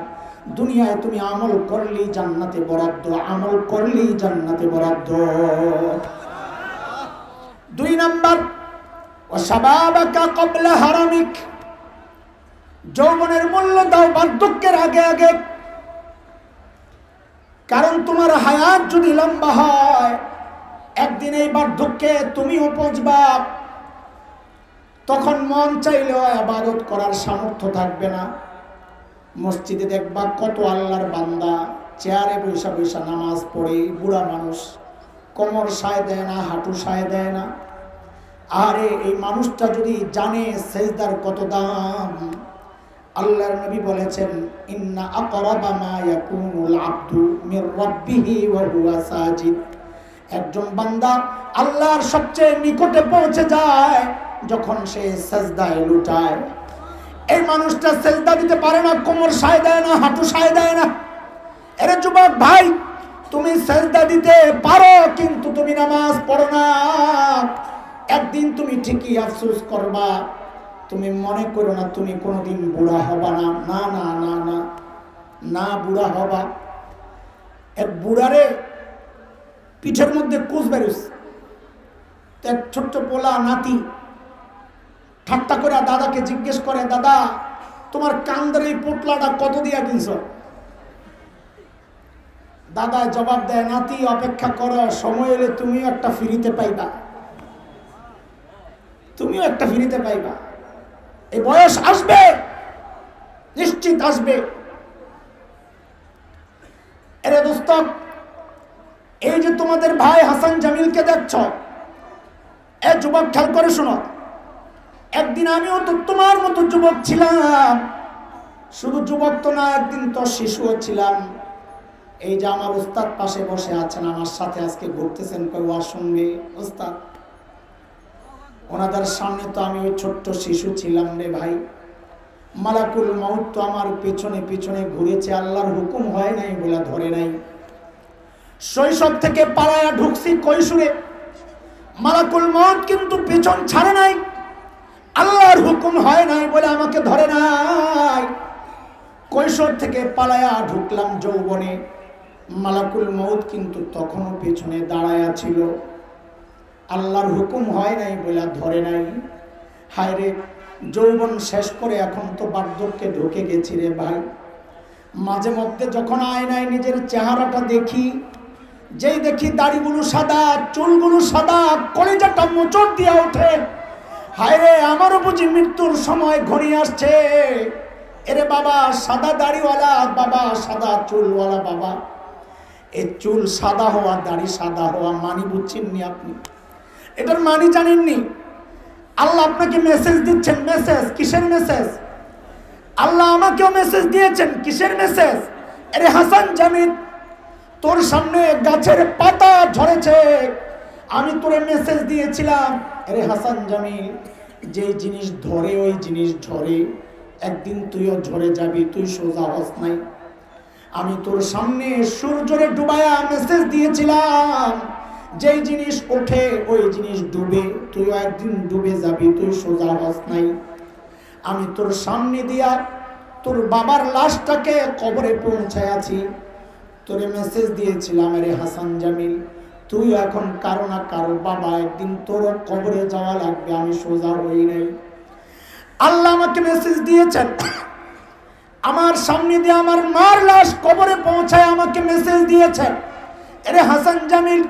দুনিয়ায় তুমি আমল করলি জান্নাতে বরাদ্দ, আমল করলি জান্নাতে বরাদ্দ। 2 নাম্বার, ওয়াশাবাবাকা ক্বাবলা হারামিক, যৌবনের মূল্য দাও বার্ধক্যের আগে আগে, কারণ তোমার হায়াত যদি লম্বা হয় একদিন এই বার্ধক্যে তুমিও পৌঁছবা। তখন মন চাইলেও ইবাদত করার সামর্থ্য থাকবে না। মসজিদে দেখবা কত আল্লাহর বান্দা চেয়ারে বৈশা বৈশা নামাজ পড়ে, বুড়া মানুষ, কোমর সায় দেয় না, হাঁটু সায় দেয় না। আরে এই মানুষটা যদি জানে সেজদার কত দাম, আল্লাহর নবী বলেছেন, ইন্না আকরাবা মা ইয়াকুনুল আবদু মির রাব্বিহি ওয়া হুয়া সাজিদ, একজন বান্দা আল্লাহর সবচেয়ে নিকটে পৌঁছে যায় যখন সে সেজদায় লুটায়। এই মানুষটা সেজদা দিতে পারে না, কোমর সায় দেয় না, হাঁটু সায় দেয় না। এরে যুবক ভাই, তুমি সেজদা দিতে পারো কিন্তু তুমি নামাজ পড়ো না, একদিন তুমি ঠিকই আফসোস করবা। তুমি মনে করো না তুমি কোনোদিন বুড়া হবা না, না না না না না, বুড়া হবা। এক বুড়ারে পিঠের মধ্যে কুচ বেরুস, এক ছোট্ট পোলা নাতি ঠাট্টা করে দাদাকে জিজ্ঞেস করে, দাদা তোমার কান্দের এই পোটলাটা কত দিয়া কিনছ? দাদা জবাব দেয়, নাতি অপেক্ষা করো, সময় এলে তুমিও একটা ফ্রিতে পাইবা, তুমিও একটা ফ্রিতে পাইবা। এই বয়স আসবে, নিশ্চিত আসবে। এরে দোস্ত, এই যে তোমাদের ভাই হাসান জামিলকে দেখছ, এ যুবক খেয়াল করে শোনো, একদিন আমিও তো তোমার মতো যুবক ছিলাম, শুধু যুবক তো না, একদিন তো শিশুও ছিলাম। এই যে আমার উস্তাদ পাশে বসে আছেন, আমার সাথে আজকে ঘুরতেছেন ওর সঙ্গে উস্তাদ, ওনাদের সামনে তো আমি ওই ছোট্ট শিশু ছিলাম রে ভাই। মালাকুল মউত তো আমার পিছনে পিছনে ঘুরেছে, আল্লাহর হুকুম হয় নাই বলে ধরে নাই। শৈশব থেকে পালায়া ঢুকছি কৈশোরে, মালাকুল মউত কিন্তু পিছন ছাড়ে নাই, আল্লাহর হুকুম হয় নাই বলে আমাকে ধরে নাই। কৈশোর থেকে পালায়া ঢুকলাম যৌবনে, মালাকুল মউত কিন্তু তখনও পেছনে দাঁড়ায়া ছিল, আল্লাহর হুকুম হয় নাই বলে ধরে নাই। হায় রে, যৌবন শেষ করে এখন তো বার্ধক্যে ঢুকে গেছি রে ভাই। মাঝে মধ্যে যখন আয়নায় নিজের চেহারাটা দেখি, যেই দেখি দাড়িগুলো সাদা, চুলগুলো সাদা, কলিজাটা মোচড় দিয়ে ওঠে। হায় রে, আমারও বুঝি মৃত্যুর সময় ঘনিয়ে আসছে। এরে বাবা সাদা দাড়িওয়ালা বাবা, সাদা চুলওয়ালা বাবা, এই চুল সাদা হওয়া, দাড়ি সাদা হওয়া মানি বুঝছেননি আপনি? এটার মানি জানেননি? আল্লাহ আপনাকে মেসেজ দিচ্ছেন। মেসেজ কিসের মেসেজ? আল্লাহ আমাকেও মেসেজ দিয়েছেন। কিসের মেসেজ? আরে হাসান জামিল, তোর সামনে গাছের পাতা ঝরেছে, আমি তোরে মেসেজ দিয়েছিলাম, আরে হাসান জামিল, যে জিনিস ধরে ওই জিনিস ঝরে, একদিন তুইও ঝরে যাবি, তুই সোজা হস নাই। আমি তোর সামনে সূর্যরে ডুবায়া মেসেজ দিয়েছিলাম, যেই জিনিস ওঠে ওই জিনিস ডুবে, তুইও একদিন ডুবে যাবি, তুই সোজা হস নাই। আমি তোর সামনে দিয়া তোর বাবার লাশটাকে কবরে পৌঁছায় আছি, তোরে মেসেজ দিয়েছিলাম, আরে হাসান জামিল, তুই এখন কারো না কারো বাবা, একদিন তোর কবরে যাওয়া লাগবে, আমি সোজা হই নাই। আল্লাহ আমাকে মেসেজ দিয়েছেন, আমার সামনে দিয়ে আমার মার লাশ কবরে পৌঁছায় আমাকে মেসেজ দিয়েছেন, আরে হাসান জামিল,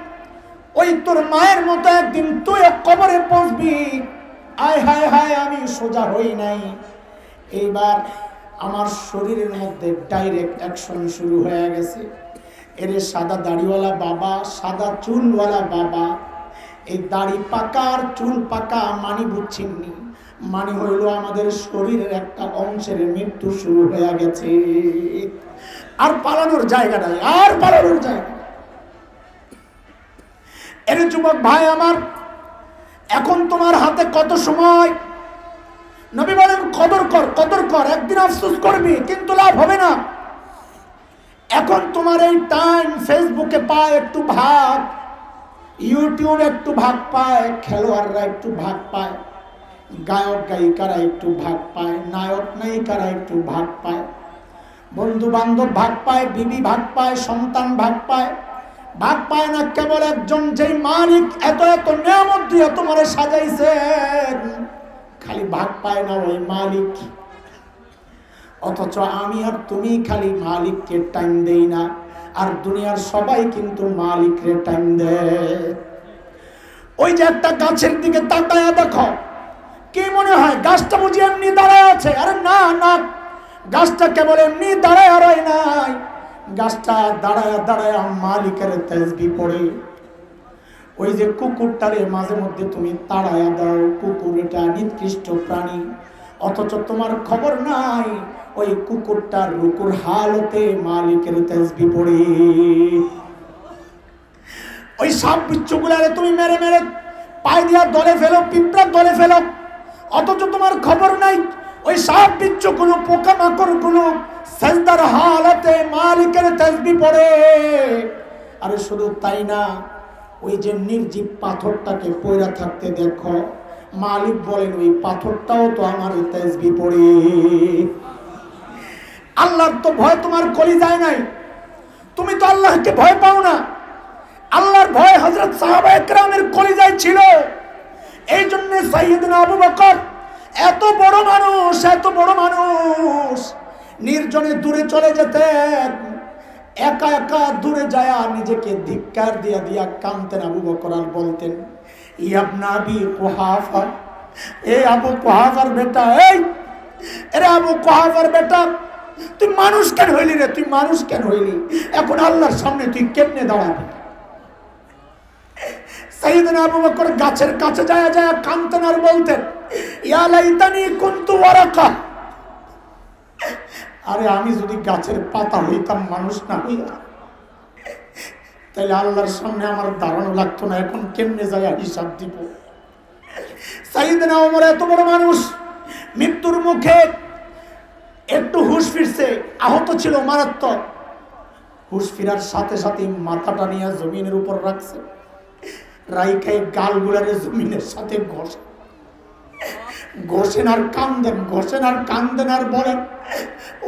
ওই তোর মায়ের মতো একদিন তুই কবরে পৌঁছবি। আয় হায় হায়, আমি সোজা হই নাই। এইবার আমার শরীরের মধ্যে ডাইরেক্ট অ্যাকশন শুরু হয়ে গেছে। এরে সাদা দাড়িওয়ালা বাবা, সাদা চুলওয়ালা বাবা, এই দাড়ি পাকা আর চুল পাকা মানি বুঝছেননি, মানে হইল আমাদের শরীরের একটা অংশের মৃত্যু শুরু হয়ে গেছে। আর পালানোর জায়গা নাই, আর পালানোর জায়গা। এর যুবক ভাই আমার, এখন তোমার হাতে কত সময়? নবী বলেন কদর কর, কদর কর, একদিন আফসোস করবি কিন্তু লাভ হবে না। এখন তোমার এই টাইম, ফেসবুকে পায় একটু ভাগ, ইউটিউব একটু ভাগ পায়, খেলোয়াড়রা একটু ভাগ পায়, গায়ক গায়িকারা একটু ভাগ পায়, নায়ক নায়িকারা একটু ভাগ পায়, বন্ধু বান্ধব ভাগ পায়, বিবি ভাগ পায়, সন্তান ভাগ পায়। ভাগ পায় না কেবল একজন, যেই মালিক এত এত নিয়ামত দিয়ে তোমার সাজাইছেন, খালি ভাগ পায় না ওই মালিক। অথচ আমি আর তুমি খালি মালিককে টাইম দেই না, আর দুনিয়ার সবাই কিন্তু মালিককে টাইম দেয়। ওই যে একটা গাছের দিকে তাকায়া দেখো, কি মনে হয় গাছটা বুঝি এমনি দাঁড়ায় আছে? আরে না না, গাছটা কেবল এমনি দাঁড়ায় আর নাই, গাছটা দাঁড়ায় দাঁড়ায় মালিকের তাসবিহ পড়ে। ওই যে কুকুরটারে মাঝে মধ্যে তুমি তাড়ায়া দাও, কুকুর এটা নিকৃষ্ট প্রাণী, অথচ তোমার খবর নাই ওই কুকুরটার রুকুর হালতে মালিকের তাসবিহ পড়ে। ওই সাপ বিচ্ছুগুলারে তুমি মেরে মেরে পায়ে দিয়া দলে ফেলো, পিঁপড়া দলে ফেলো, অথচ তোমার খবর নাই ওই সাপ বিচ্ছুগুলো, পোকামাকড় গুলো সেজদার হালতে মালিকের তাসবিহ পড়ে। আরে শুধু তাই না, ওই যে নির্জীব পাথরটাকে পয়রা থাকতে দেখো, মালিক বলেন ওই পাথরটাও তো আমার তাসবিহ পড়ে। আল্লাহর তো ভয় তোমার কলিজায় নাই, তুমি তো আল্লাহকে ভয় পাও না। আল্লাহর ভয় হযরত সাহাবায়ে কেরামের কলিজায় ছিল। এই জন্য সাইয়েদনা আবু বকর এত বড় মানুষ, এত বড় মানুষ, নির্জনে দূরে চলে যেতেন, একা একা দূরে যায় নিজেকে ধিক্কার দিয়া দিয়া কাঁদতেন আবু বকর, আর বলতেন, ইবনে আবি কুহাফা, এ আবু কুহাফার বেটা, এই এরে আবু কুহাফার বেটা, তুই মানুষ কেন হইলি রে? তুই মানুষ কেন হইলি? এখন আল্লাহর সামনে তুই কেমনে দাঁড়াবি? সাইয়েদনা আবু বকর গাছের কাছে যায় যায় কাঁদতেন আর বলতেন, ইয়া লাইতানি কুনতু ওয়ারাকা, আরে আমি যদি গাছের পাতা হইতাম, মানুষ না হইয়া, তাহলে আল্লাহর সামনে আমার দাঁড়ানো লাগতো না, এখন কেমনে যায় হিসাব দিব। সাইয়েদনা ওমর এত বড় মানুষ, মৃত্যুর মুখে একটু হুঁশ ফিরছে, আহত ছিল মারাত্মক, হুঁশ ফিরার সাথে সাথে মাথাটা নিয়ে জমিনের উপর রাখছে, রাইখাই গালগুলারে জমিনের সাথে ঘষেন আর কান্দেন, ঘষেন আর কান্দেন আর বলেন,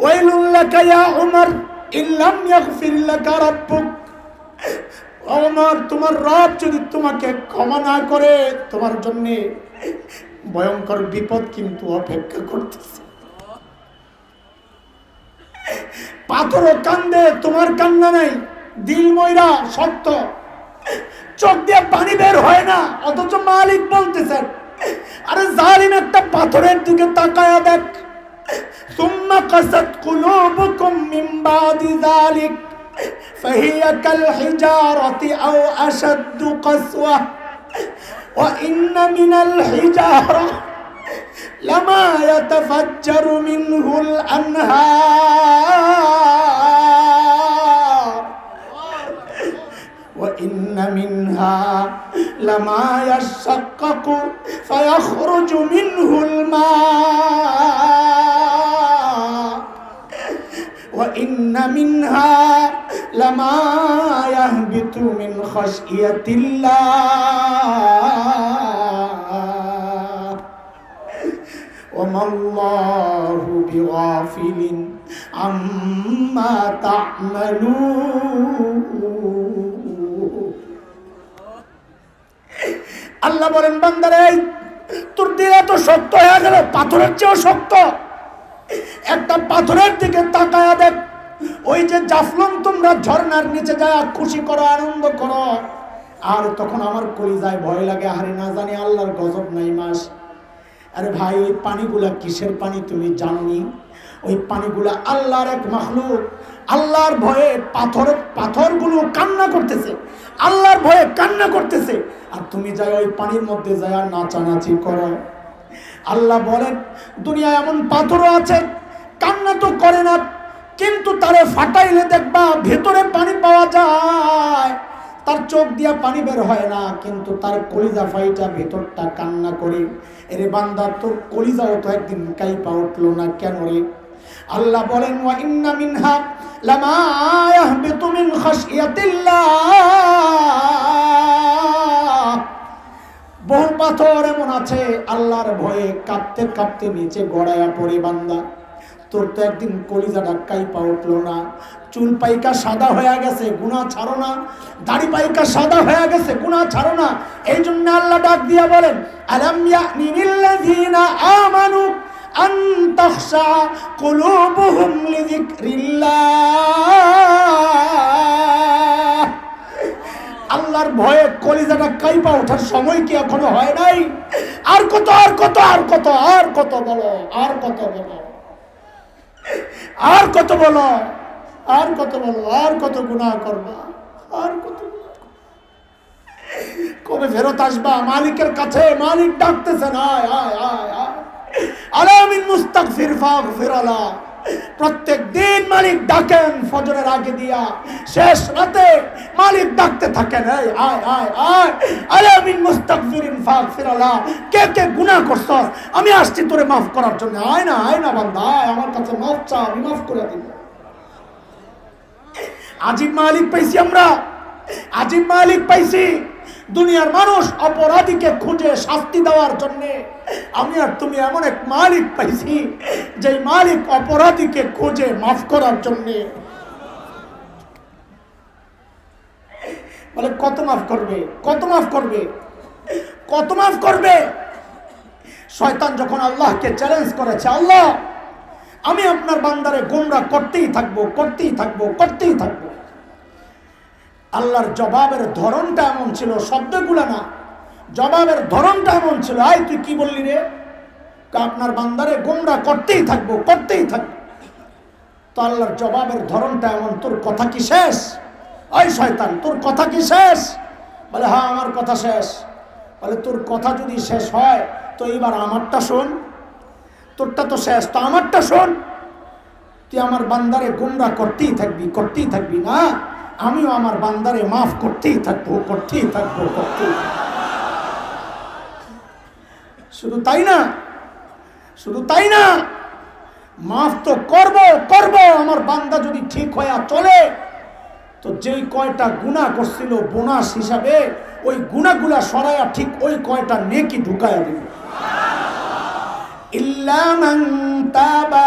ওয়াইলুল লাকা ইয়া উমর ইল্লাম ইয়াগফির লাকা রাব্বুক, ওমর তোমার রব যদি তোমাকে ক্ষমা না করে, তোমার জন্য ভয়ঙ্কর বিপদ কিন্তু অপেক্ষা করতেছে। পাথরও কান্দে, তোমার কান্না নাই, দিল ময়রা শক্ত, চোখ দিয়ে পানি বের হয় না, অথচ মালিক বলতেছেন, আরে জালিম একটা পাথরের দিকে তাকায়া দেখ, সুম্মা কাসাত কুলুবুকুম মিন বাদি যালিক ফাহিয়া কাল হিজারাতি আও আশাদ্দু কাসওয়া ওয়া ইন্না মিনাল হিজারা লামা ইয়াতাফাজ্জারু মিনহুল আনহার ওয়া ইন্না মিনহা লামা ইয়াশাক্কাকু ফায়াখরুজু মিনহুল মা ওয়া ইন্না মিনহা লামা ইয়াহবিতু মিন খাশইয়াতিল্লাহ ওয়া মাল্লাহু বিগাফিলিন আম্মা তা'মালুন। আল্লাহ বলেন বান্দারে তোর দিল এত শক্ত হয়ে গেল, পাথরের চেয়েও শক্ত। একটা পাথরের দিকে তাকায়া দেখ, ওই যে জাফলং তোমরা ঝর্ণার নিচে যায় খুশি করো, আনন্দ করো, আর তখন আমার কলিজায় ভয় লাগে, আরে না জানি আল্লাহর গজব নাই মাস। আরে ভাই ওই পানিগুলা কিসের পানি তুমি জানোনি? ওই পানিগুলা আল্লাহর এক মাখলুক, আল্লাহর ভয়ে পাথরগুলো কান্না করতেছে, আল্লাহর ভয়ে কান্না করতেছে, আর তুমি যাই ওই পানির মধ্যে যায় নাচানাচি করো। আল্লাহ বলেন দুনিয়ায় এমন পাথরও আছে কান্না তো করে না, কিন্তু তারে ফাটাইলে দেখবা ভেতরে পানি পাওয়া যায়, তার চোখ দিয়া পানি বের হয় না, কিন্তু তার কলিজা ফাইটা ভেতরটা কান্না করে। এরে বান্দা তোর কলিজাও তো একদিন কাইপা উঠলো না কেন রে? আল্লাহ বলেন ওয়া ইন্না মিনহা লামা ইয়াহবিতু মিন খাশইয়াতিল্লাহ। বহু পাথর এমন আছে আল্লাহর ভয়ে কাঁপতে কাঁপতে নিচে গড়ায়া পড়ে। বান্দা তোর তো একদিন কলিজাটা কাইপা উঠলো না, চুল পাইকা সাদা হয়ে গেছে, গুনাহ ছাড়ো না, দাড়ি পাইকা সাদা হয়ে গেছে, গুনাহ ছাড়ো না। এই জন্য আল্লাহ ডাক দিয়া বলেন আলাম ইয়ানি লিল্লাযিনা আমানু আন তাখশা কুলুবুহুম লিযিকরিল্লাহ। আল্লাহর ভয়ে কলিজাটা কাইপা ওঠার সময় কি এখনো হয় নাই? আর কত আর কত আর কত আর কত বলো, আর কত বলো, আর কত বলো, আর কত বলো, আর কত গুনাহ করবা, আর কত কবে ফেরত আসবা মালিকের কাছে? মালিক ডাকতেছেন আয় আয় আয় আয় আলামিন মুস্তাগফির ফাগফির আলা। প্রত্যেক দিন মালিক ডাকেন ফজরের আগে দিয়া, শেষ রাতে মালিক ডাকতে থাকেন আয় আয় আয় আয় আলামিন মুস্তাগফিরিন ফাগফির আলা। কে কে গুনাহ করছস আমি আসছি তোরে মাফ করার জন্য, আয় না বান্দা আয় আমার কাছে মাফ চা, আমি মাফ করে দিব। আজিব মালিক পাইছি আমরা, আজিব মালিক পাইছি। দুনিয়ার মানুষ অপরাধীকে খুঁজে শাস্তি দেওয়ার জন্য, আমি আর তুমি এমন এক মালিক পাইছি যে মালিক অপরাধীকে খুঁজে মাফ করার জন্য। বলে কত মাফ করবে, কত মাফ করবে, কত মাফ করবে? শয়তান যখন আল্লাহকে চ্যালেঞ্জ করেছে, আল্লাহ আমি আপনার বান্দারে গোমরাহ করতেই থাকবো, করতেই থাকবো, করতেই থাকবো। আল্লাহর জবাবের ধরনটা এমন ছিল, শব্দগুলা না, জবাবের ধরনটা এমন ছিল, আয় তুই কি বললি রে? আপনার বান্দারে গোমরাহ করতেই থাকবো, করতেই থাকবো। তো আল্লাহর জবাবের ধরনটা এমন, তোর কথা কি শেষ? ওই শয়তান তোর কথা কি শেষ? বলে হ্যাঁ আমার কথা শেষ। বলে তোর কথা যদি শেষ হয় তো এইবার আমারটা শোন, তোরটা তো শেষ, তো আমারটা শোন। তুই আমার বান্দারে গোমরাহ করতেই থাকবি, করতেই থাকবি না, আমিও আমার বান্দারে মাফ করতেই থাকবো, করতেই থাকবো, করতেই থাকবো। শুধু তাই না, শুধু তাই না, মাফ তো করবো করবো। আমার বান্দা যদি ঠিক হয়ে চলে তো যেই কয়টা গুনাহ করছিল বোনাস হিসাবে ওই গুনাহগুলা সরায়া ঠিক ওই কয়টা নেকি ঢুকায়া দিবে। ইল্লা মান তাবা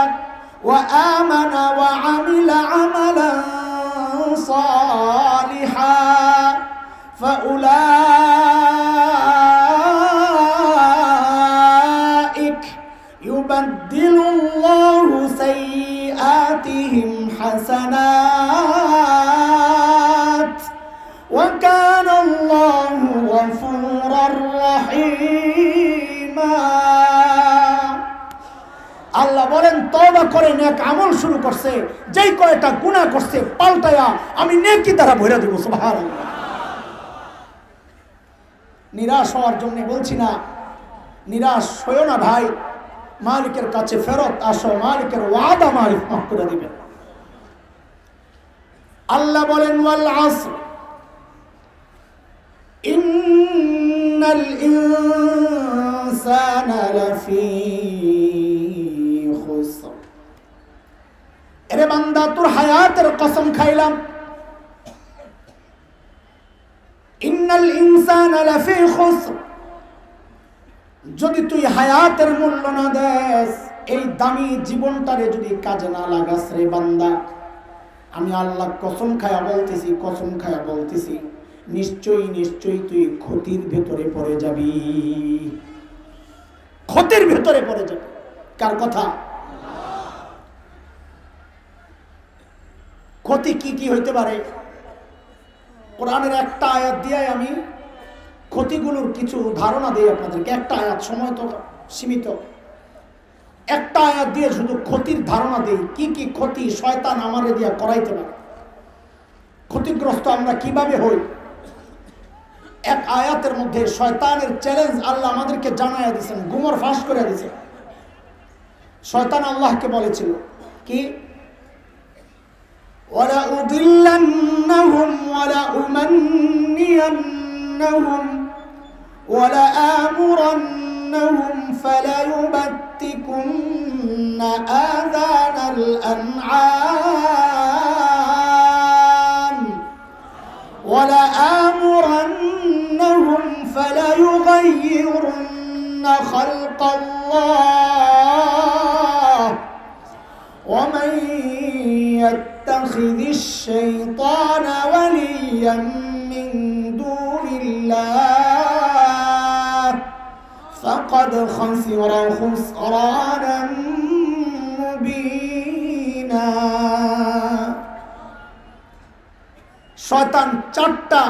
ওয়া আমানা ওয়া আমিলা আমালান সালিহা ফাউলাইক ইউবাদদিলুল্লাহু সাইয়্যাতিহিম হাসানাত ওয়া কানাল্লাহু গফুরার রহিমা। আল্লাহ বলেন তওবা করে নেক আমল শুরু করছে, যেই কয়টা গুনাহ করছে পাল্টায়া আমি নেকি দ্বারা ভরে দেব। সুবহানাল্লাহ। নিরাশ হওয়ার জন্য বলছি না, নিরাশ হইও না ভাই, মালিকের কাছে ফেরত আসো, মালিকের ওয়াদা মালিক মাফ করে দিবেন। আল্লাহ বলেন ওয়াল আসর ইন্নাল ইনসানা লাফি খুসর। এরে বান্দা তোর হায়াতের কসম খাইলাম, ইন্নাল ইনসানা লাফি খুসর, যদি তুই হায়াতের মূল্য না দেস, এই দামি জীবনটারে যদি কাজে না লাগাস রে বান্দা, আমি আল্লাহ কসম খায়া বলতেছি, কসম খায়া বলতেছি, নিশ্চয়ই নিশ্চয়ই তুই ক্ষতির ভেতরে পড়ে যাবি, ক্ষতির ভেতরে পড়ে যাবি। কার কথা? ক্ষতি কি কি হইতে পারে? কোরআনের একটা আয়াত দিয়ে আমি ক্ষতিগুলোর কিছু ধারণা দেই আপনাদেরকে। একটা আয়াত, সময় তো সীমিত, একটা আয়াত দিয়ে শুধু ক্ষতির ধারণা দেই, কি কি ক্ষতি শয়তান আমারে দিয়া করাইতে পারে, ক্ষতিগ্রস্ত আমরা কিভাবে হই। এক আয়াতের মধ্যে শয়তানের চ্যালেঞ্জ আল্লাহ আমাদেরকে জানাইয়া দিয়েছেন, গুমর ফাঁস করে দিয়েছেন। শয়তান আল্লাহকে বলেছিল কি, ওয়ালা উদিল্লান্নাহুম ওয়ালা উমান্নিয়ান্নাহুম ওয়ালা আমুরান্নাহুম ফালায়ুবাত্তিকুন্না আযানাল আনআম ওয়ালা আমুরান্নাহুম ফালায়ুগাইয়িরুন্না খালকাল্লাহ ومن يتخذ الشيطان وليا من دون الله فقد خسر خسرانا مبينا। শয়তান চারটা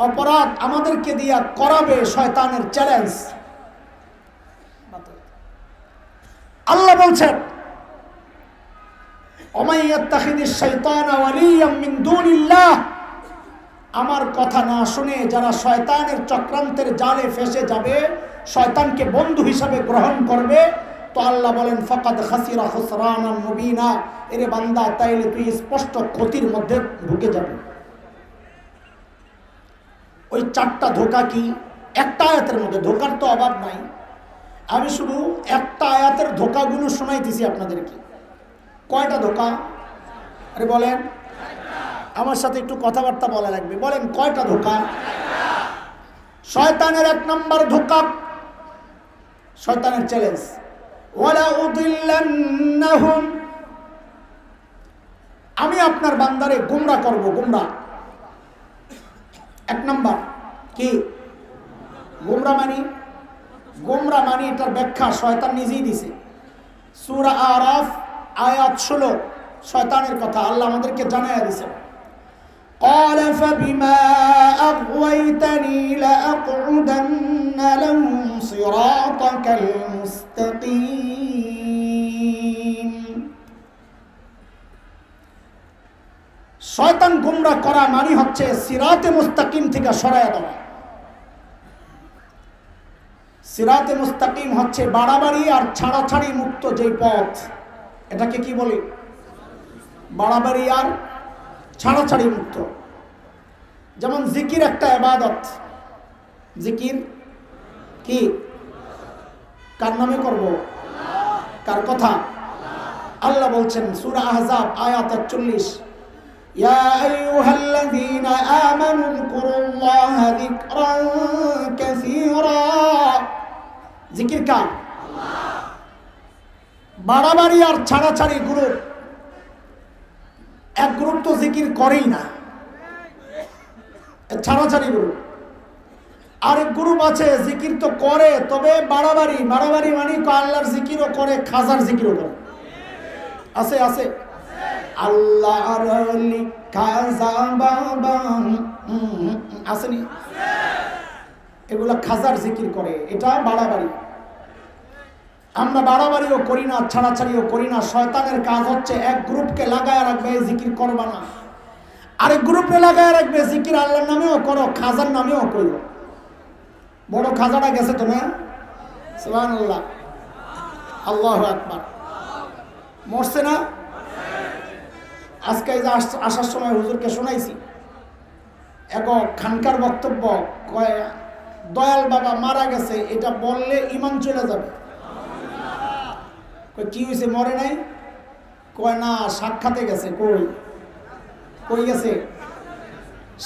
অপরাধ আমাদেরকে দিয়া করাবে, শয়তানের চ্যালেঞ্জ। আল্লাহ বলছেন আমার কথা না শুনে যারা শয়তানের চক্রান্তের জালে ফেসে যাবে, শয়তানকে বন্ধু হিসাবে গ্রহণ করবে, তো আল্লাহ বলেন ফাকাদ খাসিরা খুসরানাম মুবিনা, এরে বান্দা তাইলে তুই স্পষ্ট ক্ষতির মধ্যে ঢুকে যাবে। ওই চারটা ধোঁকা কি? একটা আয়াতের মধ্যে, ধোঁকার তো অভাব নাই, আমি শুধু একটা আয়াতের ধোঁকাগুলো শোনাইতেছি আপনাদেরকে। কয়টা ধোঁকা? আরে বলেন, আমার সাথে একটু কথাবার্তা বলা লাগবে। বলেন কয়টা ধোঁকা? শয়তানের এক নম্বর ধোঁকা, শয়তানের চ্যালেঞ্জ, ওয়ালা উদিল্লান্নাহুম, আমি আপনার বান্দারে গুমরা করব। গুমরা এক নম্বর কি? গুমরা মানি, গুমরা মানি এটার ব্যাখ্যা শয়তান নিজেই দিছে। সূরা আরাফ আয়াত 16 শয়তানের কথা আল্লাহ আমাদেরকে জানাইয়া দিয়েছে। قال فبما أغويتني لأقعدن لهم صراطك المستقيم। শয়তান গুমরা করা মানে হচ্ছে সিরাতে মুস্তাকিম থেকে সরাইয়া দেওয়া। সিরাতে মুস্তাকিম হচ্ছে বাড়াবাড়ি আর ছাড়াছাড়ি মুক্ত যেই পথ, এটাকে কি বলে? বাড়াবাড়ি আর ছাড়াছাড়ি মুক্ত। যেমন জিকির একটা ইবাদত, জিকির কি? কার নামে করব? কার কথা? আল্লাহ বলছেন সূরা আহজাব আয়াত 41, ইয়া আইয়ুহাল্লাযীনা আমানু যকুরুল্লাহা যিকরান কাসীরা। জিকির কার? বাড়াবাড়ি আর ছাড়াছাড়ি গ্রুপ, এক গ্রুপ তো জিকির করেই না, ছাড়াছাড়ি গ্রুপ। আরেক গ্রুপ আছে জিকির তো করে, তবে বাড়াবাড়ি। বাড়াবাড়ি মানে আল্লাহর জিকিরও করে, খাজার জিকিরও করে। আছে আছে, আল্লাহর খাজা বাবা আসেনি, এগুলা খাজার জিকির করে, এটা বাড়াবাড়ি। আমরা বাড়াবাড়িও করি না, ছাড়াছাড়িও করি না। শয়তানের কাজ হচ্ছে এক গ্রুপকে লাগায় রাখবে, জিকির করবা না, আরেক গ্রুপে লাগায় রাখবে, জিকির আল্লাহর নামেও করো, খাজার নামেও করো। বড় খাজাটা গেছে তো না? সুবহানাল্লাহ। আল্লাহু আকবার। মরছে না? আজকে এই যে আসার সময় হুজুরকে শোনাইছি, এক খানকার বক্তব্য, কয় দয়াল বাবা মারা গেছে, এটা বললে ঈমান চলে যাবে। কই কি হয়েছে, মরে নাই? কয় না, সাক্ষাতে গেছে। কই গেছে?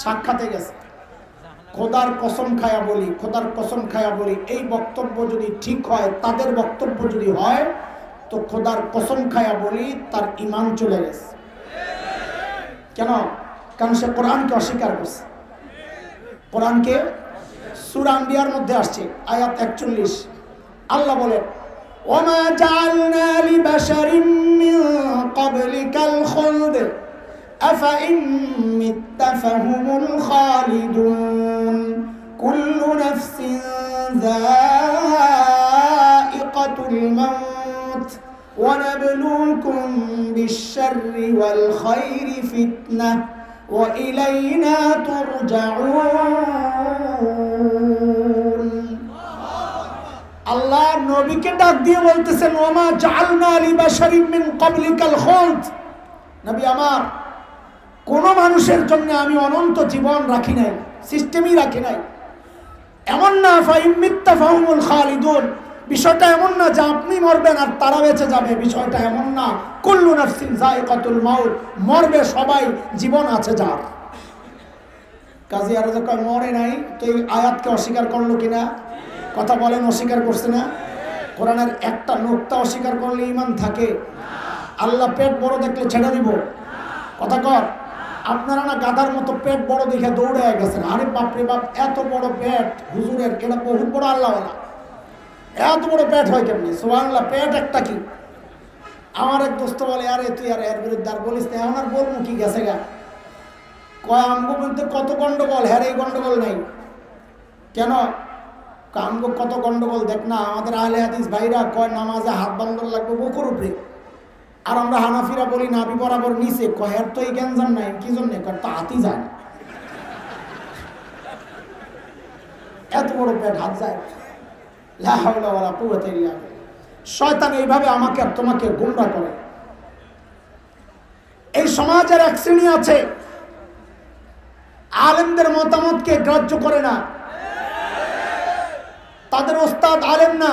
সাক্ষাতে গেছে। খোদার কসম খায়া বলি, খোদার কসম খায়া বলি, এই বক্তব্য যদি ঠিক হয়, তাদের বক্তব্য যদি হয়, তো খোদার কসম খায়া বলি তার ঈমান চলে গেছে। কেন? কারণ সে কোরআনকে অস্বীকার করছে। কোরআনকে সূরা আম্বিয়ার মধ্যে আসছে আয়াত 41, আল্লাহ বলেন, ওমা জাআলনা লিবাশারিন মিন ক্বাবলিকাল খুলদ আফা ইন মিত্তা ফাহুমুল খালিদুন কুল্লু নাফসিন যায়িকাতুল মাউত ওয়া নাবলুকুম বিশ-শাররি ওয়াল খায়রি ফিতনাহ ওয়া ইলাইনা তুরজাউন। আল্লাহ নবীকে ডাক দিয়ে বলতেছেন, ওমা জাআলনা লিবাশারিন মিন ক্বাবলিকাল খুলদ, নবী আমার, কোন মানুষের জন্য আমি অনন্ত জীবন রাখি নাই, সিস্টেমই রাখি নাই। এমন না ফাইম মিত্তা ফাহুমুল খালিদুন, বিষয়টা এমন না যে আপনি মরবেন আর তারা বেঁচে যাবে, বিষয়টা এমন না। কুল্লু নাফসিন যায়িকাতুল মাউত, মরবে সবাই, জীবন আছে যার। কাজী আর যখন মরে নাই, তো এই আয়াতকে অস্বীকার করলো কিনা? কথা বলেন, অস্বীকার করছে না? কোরআনের একটা নুকতা অস্বীকার করলে ঈমান থাকে? আল্লাহ পেট বড় দেখলে ছেড়ে দিব? কথা কর। আপনারা না গাধার মতো পেট বড় দেখে দৌড়ে গেছেন। আরে বাপরে বাপ, এত বড় পেট হুজুরের, এটা বহুত বড় আল্লাহওয়ালা। এত বড় পেট হয় কেমনি? সুবহানাল্লাহ, পেট একটা কি? আমার এক দোস্ত বলে, আরে তুই আর এর বিরুদ্ধে আর বলিস না, এখন আর বলবো কি, গেছে গা। কয় আমগো বলতে কত গন্ডগোল, হ্যাঁ এই গন্ডগোল নাই কেন? আমগো কত গন্ডগোল দেখ না, আমাদের আহলে হাদিস ভাইরা কয় নামাজে হাত বান্ধন লাগবে বুকুর উপরে, আর আমরা হানাফিরা বলি নাভি বরাবর নিচে। কয় এর তো এই গ্যাঞ্জাম নাই, কি জন্য? কয় তো হাতই যায় না, এত বড় পেট, হাত যায়। লা হাওলা ওয়ালা কুওয়াতা ইল্লা বিল্লাহ। শয়তান এইভাবে আমাকে আর তোমাকে গোমরা করে। এই সমাজের এক শ্রেণী আছে, আলেমদের মতামতকে গ্রাহ্য করে না। তাদের ওস্তাদ আলেম না,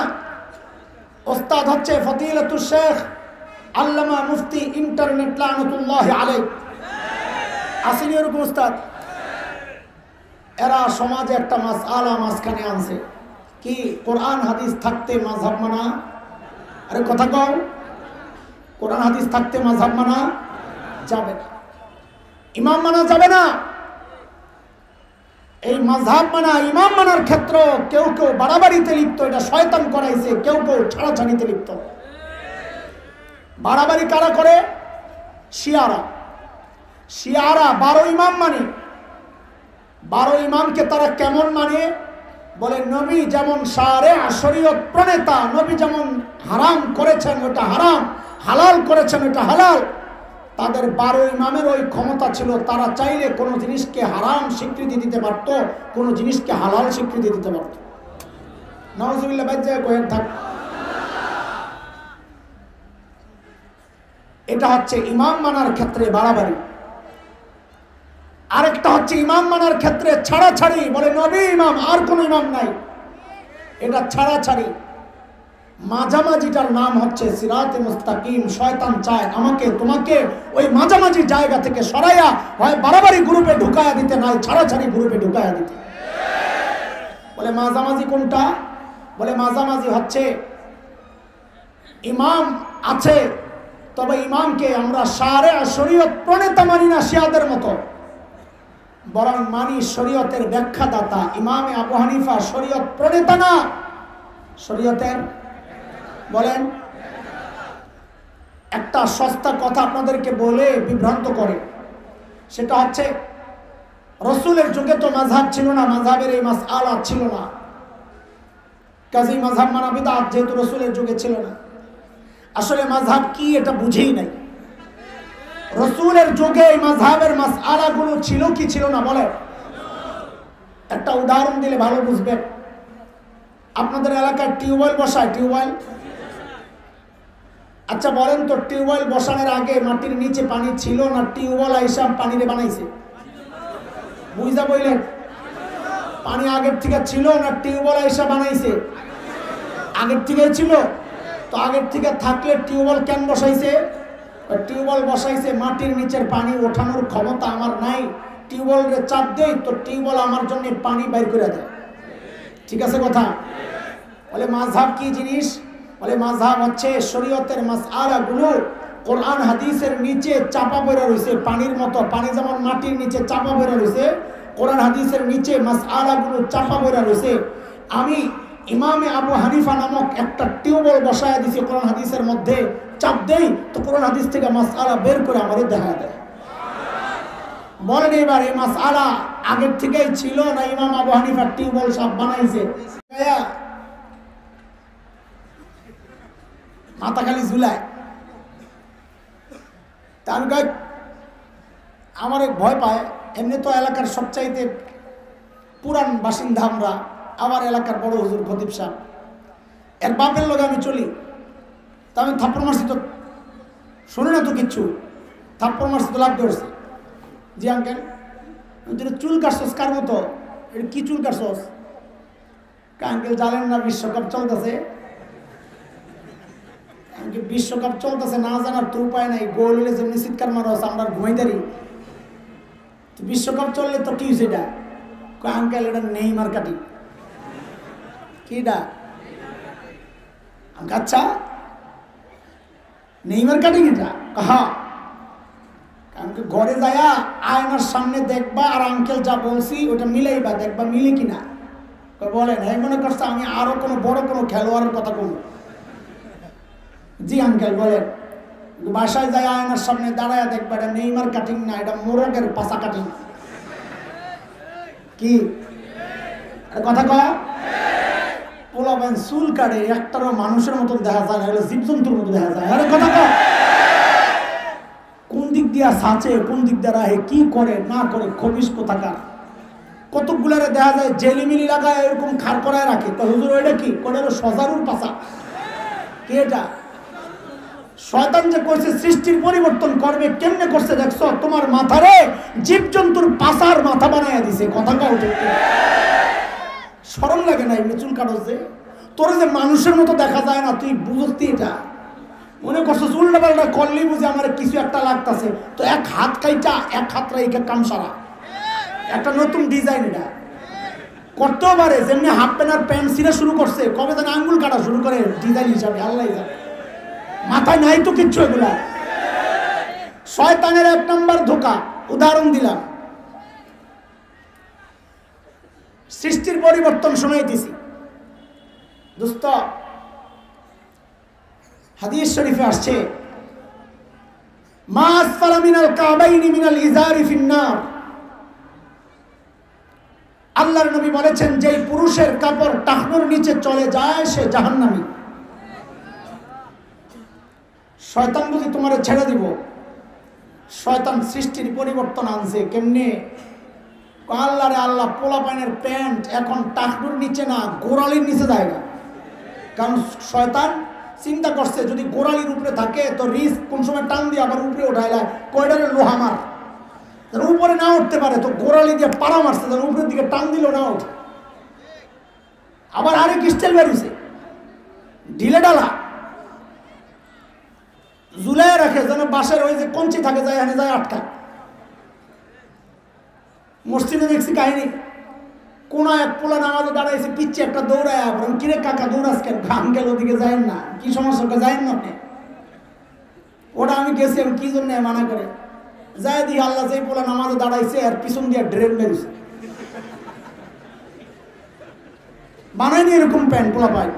ওস্তাদ হচ্ছে ফদিলাতুল শেখ আল্লামা মুফতি ইন্টারনেট লানাতুল্লাহি আলাইহি। আসেনি এরকম ওস্তাদ? এরা সমাজে একটা মাসআলা মাঝখানে আনছে, কি কোরআন হাদিস থাকতে মাযহাব মানা? আরে কথা কও, কোরআন হাদিস থাকতে মাযহাব মানা যাবে না, ইমাম মানা যাবে না। এই মাযহাব মানা, ইমাম মানার ক্ষেত্র কেউ কেউ বাড়াবাড়িতে লিপ্ত, এটা শয়তান করাইছে। কেউ কেউ ছাড়াছাড়িতে লিপ্ত। বাড়াবাড়ি কারা করে? শিয়ারা। শিয়ারা 12 ইমাম মানে। 12 ইমামকে তারা কেমন মানে? বলে নবী যেমন শারে শরীয়ত প্রণেতা, নবী যেমন হারাম করেছেন ওটা হারাম, হালাল করেছেন ওটা হালাল। তাদের 12 ইমামের ওই ক্ষমতা ছিল, তারা চাইলে কোনো জিনিসকে হারাম স্বীকৃতি দিতে পারত, কোনো জিনিসকে হালাল স্বীকৃতি দিতে পারত। নাউজুবিল্লাহ, বাজ্জা কয়েন থাক। এটা হচ্ছে ইমাম মানার ক্ষেত্রে বাড়াবাড়ি। আরেকটা হচ্ছে ইমাম মানার ক্ষেত্রে ছাড়াছাড়ি। বলে নবী ইমাম, আর কোনো ইমাম নাই, এটা ছাড়াছাড়ি। মাঝামাঝিটার নাম হচ্ছে সিরাতে মুস্তাকিম। শয়তান চায় আমাকে তোমাকে ওই মাঝামাঝি জায়গা থেকে সরাইয়া হয় বাড়াবাড়ি গ্রুপে ঢুকায়া দিতে, নাই ছাড়াছাড়ি গ্রুপে ঢুকায়া দিতে। বলে মাঝামাঝি কোনটা? বলে মাঝামাঝি হচ্ছে ইমাম আছে, তবে ইমামকে আমরা শারে শরীয়ত প্রণেতা মানি না শিয়াদের মতো, বরং মানি শরীয়তের ব্যাখ্যাদাতা। ইমামে আবু হানিফা শরীয়ত প্রণেতা না, শরীয়তের বলেন। একটা সস্তা কথা আপনাদেরকে বলে বিভ্রান্ত করে, সেটা হচ্ছে রসুলের যুগে তো মাযহাব ছিল না, মাযহাবের এই মাসআলা ছিল না, কাজেই মাযহাব মানা বিদআত, যেহেতু রসুলের যুগে ছিল না। আসলে মাযহাব কি এটা বুঝেই নাই। রসুলের যুগে এই মাযহাবের মাসআলাগুলো ছিল কি ছিল না বলে? একটা উদাহরণ দিলে ভালো বুঝবেন। আপনাদের এলাকায় টিউবওয়েল বসায়, টিউবওয়েল আচ্ছা বলেন তো, টিউবওয়েল বসানোর আগে মাটির নিচে পানি ছিল না টিউবওয়েল আইসা পানিরে বানাইছে? বুঝা বললেন? পানি আগের থেকে ছিল না টিউবওয়েল আইসা বানাইছে? আগের থেকেই ছিল। তো আগের থেকে থাকলে টিউবওয়েল কেন বসাইছে? টিউবওয়েল বসাইছে মাটির নিচের পানি ওঠানোর ক্ষমতা আমার নাই, টিউবওয়েলরে চাপ দেই তো টিউবওয়েল আমার জন্য পানি বাইর করে দেয়। ঠিক আছে কথা? বলে মাযহাব কি জিনিস? বলে মাযহাব হচ্ছে শরীয়তের মাসআলাগুলো কোরআন হাদিসের নিচে চাপা পড়ে রয়েছে, পানির মতো। পানি যেমন মাটির নিচে চাপা পড়ে রয়েছে, কোরআন হাদিসের নিচে মাসআলাগুলো চাপা পড়ে রয়েছে। আমি ইমামে আবু হানিফা নামক একটা টিউবওয়েল বসায় দিছি কোরআন হাদিসের মধ্যে, চাপ দেই তো কোরআন হাদিস থেকে মাসআলা বের করে আমাদের দেখা দেয়। বলেন এবার এই মাসআলা আগের থেকেই ছিল না ইমাম আবু হানিফা টিউবওয়েল সব বানাইছে? মাথা খালি ঝুলায়। তার গায়ে আমার ভয় পায়। এমনি তো এলাকার সবচাইতে পুরান বাসিন্দা আমরা, আমার এলাকার বড় হুজুর খতিব সাহেব, এর বাপের লোক আমি চলি, তা আমি থাপ্পড় মারছি তো শোনে না তো কিচ্ছু, থাপ্পড় মারছি তো লাভ করছে। জি আঙ্কেল, তুই চুল কাটছস কার মতো? এটা কি চুল কাটছস? আঙ্কেল জানেন না বিশ্বকাপ চলতেছে? বিশ্বকাপ চলতেছে না জানার তো উপায় নাই, গোল হলে যেমনি চিৎকার মারস আমরা ঘুমাইতারি। বিশ্বকাপ চললে তো কি হয়েছে? এটা আঙ্কেল এটা নেইমার কাটিং। কিটা? আচ্ছা নেইমার কাটিং এটা? হ্যাঁ। ঘরে যায়া আয়নার সামনে দেখবা আর আঙ্কেল যা বলছি ওটা মিলাইবা, দেখবা মিলে কিনা। বলেন হ্যাঁ মনে করছে আমি আরো কোনো বড় কোনো খেলোয়াড়ের কথা বলবো? জি আঙ্কেল বলেন। বাসায় যায় আয়নার সামনে দাঁড়ায় দেখবা এটা নেইমার কাটিং না, এটা মোরগের পাশা কাটিং। কি কথা কয়? পোলাবেন চুল কাটে একটারও মানুষের মতন দেখা যায় না, জীবজন্তুর মতো দেখা যায়। আরে কথা কয় কোন দিক দিয়া সাঁচে, কোন দিক দিয়া রাহে, কি করে না করে, খবিস কোথাকার। কতকগুলারে দেখা যায় জেলিমিলি লাগায় এরকম খাড় করায় রাখে। হুজুর ওইটা কি করে? সজারুর পাশা। কি এটা? শয়তান যে করছে সৃষ্টির পরিবর্তন করবে, কেমনে করছে দেখছো? তোমার মাথারে জীবজন্তুর পাশার মাথা বানাইয়া দিছে। কথা কও ঠিক? শরম লাগে না এমনি চুল কাটো যে? তোর যে মানুষের মতো দেখা যায় না, তুই বুঝতি এটা? মনে করছো উল্টা পাল্টা করলেই বুঝে আমার কিছু একটা লাগতেছে, তো এক হাত কাইটা এক হাত রাইখা কাম সারা। একটা নতুন ডিজাইন এটা করতেও পারে। যেমনি হাফ প্যান্ট আর প্যান্ট ছিঁড়া শুরু করছে, কবে যেন আঙ্গুল কাটা শুরু করে ডিজাইন হিসাবে, আল্লাহ জানে। মাথায় নাই তো কিচ্ছু এগুলা। শয়তানের এক নম্বর ধোঁকা। উদাহরণ দিলাম, সৃষ্টির পরিবর্তন শোনাইতেছি দোস্ত। হাদিস শরীফে আসছে মা আসফালা মিনাল কাবাইনি মিনাল ইজারি ফিন্নার। আল্লাহর নবী বলেছেন যেই পুরুষের কাপড় টাকনুর নিচে চলে যায় সে জাহান্নামী। শয়তান বুঝি তোমারে ছেড়ে দিব? শয়তান সৃষ্টির পরিবর্তন আনছে কেমনে? আল্লাহরে আল্লাহ, পোলা পাইনের প্যান্ট এখন টাকনুর নিচে না গোড়ালির নিচে যায় না। কারণ শয়তান চিন্তা করছে যদি গোড়ালির উপরে থাকে তো রিস্ক, কোন সময় টান দিয়ে আবার উপরে উঠাইলায় কয়ডারে লোহা মার, উপরে না উঠতে পারে, তো গোড়ালি দিয়ে পাড়া মারছে যেন উপরের দিকে টান দিল না ওঠে। আবার আরেক স্টাইল বেরিয়েছে ঢিলে ডালা ঝুলাই রাখে যেন বাসের ওই যে কঞ্চি থাকে যায় এখানে যায় আটকা। মসজিদে দেখছি কাহিনী, কোন এক পোলা নামাজে দাঁড়াইছে, পিচ্ছে একটা দৌড়ায়, কিরে কাকা দৌড়াস কেন? আঙ্কেল ওদিকে যায়েন না। কি সমস্যা? যায়েন না আপনি? ওটা আমি গেছি, আমি কি জন্য মানা করে যাই দিই। আল্লাহ যে পোলা নামাজে দাঁড়াইছে আর পিছন দিয়ে ড্রেন বেরিয়েছে, বানায়নি এরকম প্যান্ট পোলা পায়।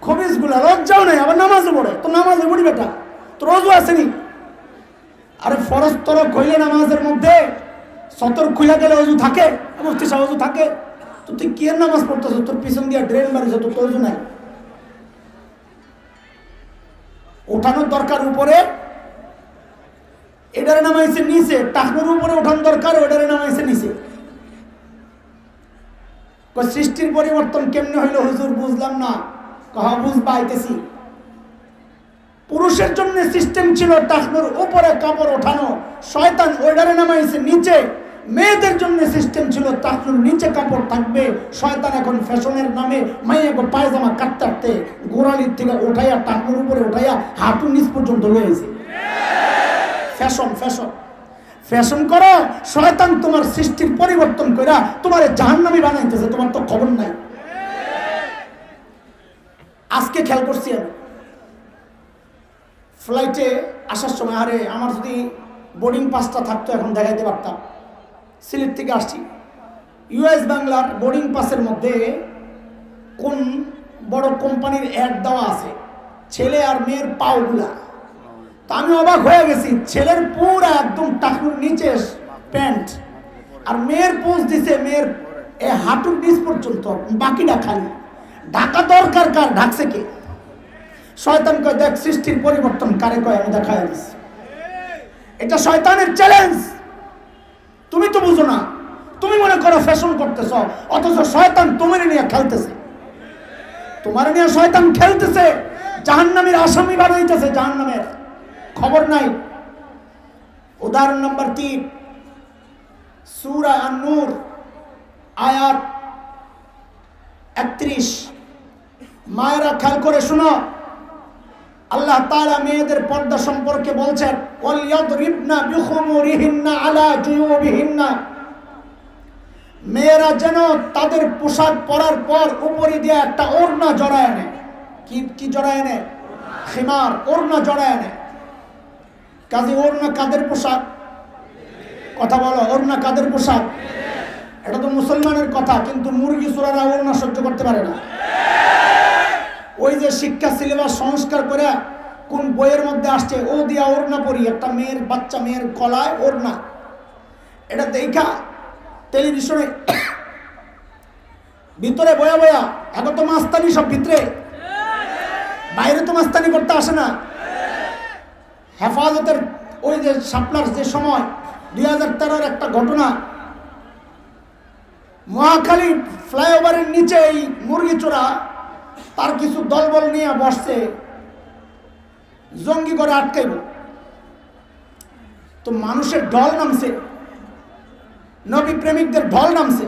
খবিস গুলা লজ্জাও নেই, আবার নামাজে পড়ে। তো নামাজে পড়ি বেটা, তো রোজও আসেনি। আরে ফরজ তরক হইলে নামাজের মধ্যে সতর খুলে গেলে অজু থাকে, মুফতি সাহেব অজু থাকে, তো তুই কি নামাজ পড়তেছ? তোর পিছন দিয়ে ড্রেন মারিস, তোর তো অজু নাই। ওঠানোর দরকার উপরে, এটারে নামাইছে নিচে। টাকনুর উপরে ওঠানোর দরকার, ওটারে নামাইছে নিচে। সৃষ্টির পরিবর্তন কেমনে হইলো হুজুর? বুঝলাম না। কহা বুঝবা আইতেছি। পুরুষের জন্য সিস্টেম ছিল টাকনুর উপরে কাপড় ওঠানো, শয়তান ওইডারে নামাইছে নিচে। মেয়েদের জন্য সিস্টেম ছিল টাকনুর নিচে কাপড় থাকবে, শয়তান এখন ফ্যাশনের নামে মাইয়াকে পায়জামা কাটতে গোড়ালির থেকে উঠাইয়া টাকনুর উপরে উঠাইয়া হাঁটুর নিচ পর্যন্ত রয়েছে। ফ্যাশন ফ্যাশন ফ্যাশন করো, শয়তান তোমার সৃষ্টির পরিবর্তন কইরা তোমার জাহান্নামী বানাইতেছে, তোমার তো খবর নাই। আজকে খেয়াল করছি আমি ফ্লাইটে আসার সময়, আরে আমার যদি বোর্ডিং পাসটা থাকতো এখন দেখাইতে পারতাম। সিলেট থেকে আসছি, ইউএস বাংলার বোর্ডিং পাসের মধ্যে কোন বড় কোম্পানির অ্যাড দেওয়া আছে, ছেলে আর মেয়ের পাওগুলা। তা আমি অবাক হয়ে গেছি, ছেলের পুরা একদম টাকুর নিচে প্যান্ট, আর মেয়ের পোজ দিছে মেয়ের হাঁটুর নিচ পর্যন্ত, বাকিটা খালি। ঢাকা দরকার কার, ঢাকছে কে? শয়তান কয় দেখ সৃষ্টির পরিবর্তন কারে কয়, আমি দেখাই দিচ্ছি। এটা শয়তানের চ্যালেঞ্জ। তুমি তো বুঝো না, তুমি মনে করো ফ্যাশন করতেছ, অথচ শয়তান তোমার নিয়ে খেলতেছে। তোমার নিয়ে শয়তান খেলতেছে, জাহান্নামীর আসামি বানাইতেছে, জাহান্নামের খবর নাই। উদাহরণ নম্বর 3, সূরা আন-নূর আয়াত 31। মায়েরা খেয়াল করে শোনো, আল্লাহ তাআলা মেয়েদের পর্দা সম্পর্কে বলছেন, ওয়ালিয়াদরিবনা বিখুমুরিহিন্না আলা জুয়ুবিহিন্না। মেয়েরা যেন তাদের পোশাক পরার পর উপরে দিয়ে একটা ওড়না জড়ায় নেয়। কি জড়ায় নেয়? খিমার, ওড়না জড়ায় নেয়। কাজে ওড়না কাদের পোশাক? কথা বলো, ওড়না কাদের পোশাক? এটা তো মুসলমানের কথা, কিন্তু মুরগি চোরারা ওড়না সহ্য করতে পারে না। ওই যে শিক্ষা সিলেবাস সংস্কার করে কোন বইয়ের মধ্যে আসছে, ও দিয়া ওড়না পরি, একটা মেয়ের বাচ্চা মেয়ের গলায় ওড়না, এটা দেখা টেলিভিশনে ভিতরে বয়া বয়া, এখন তো মাস্তানি সব ভিতরে, বাইরে তো মাস্তানি করতে আসে না। হেফাজতের ওই যে শাপলার যে সময় 2013-র একটা ঘটনা, মহাখালী ফ্লাইওভারের নিচে এই মুরগি চোরা তার কিছু দলবল নিয়ে বসছে, জঙ্গি করে আটকাইব। তো মানুষের ঢল নামছে, নবী প্রেমিকদের ঢল নামছে।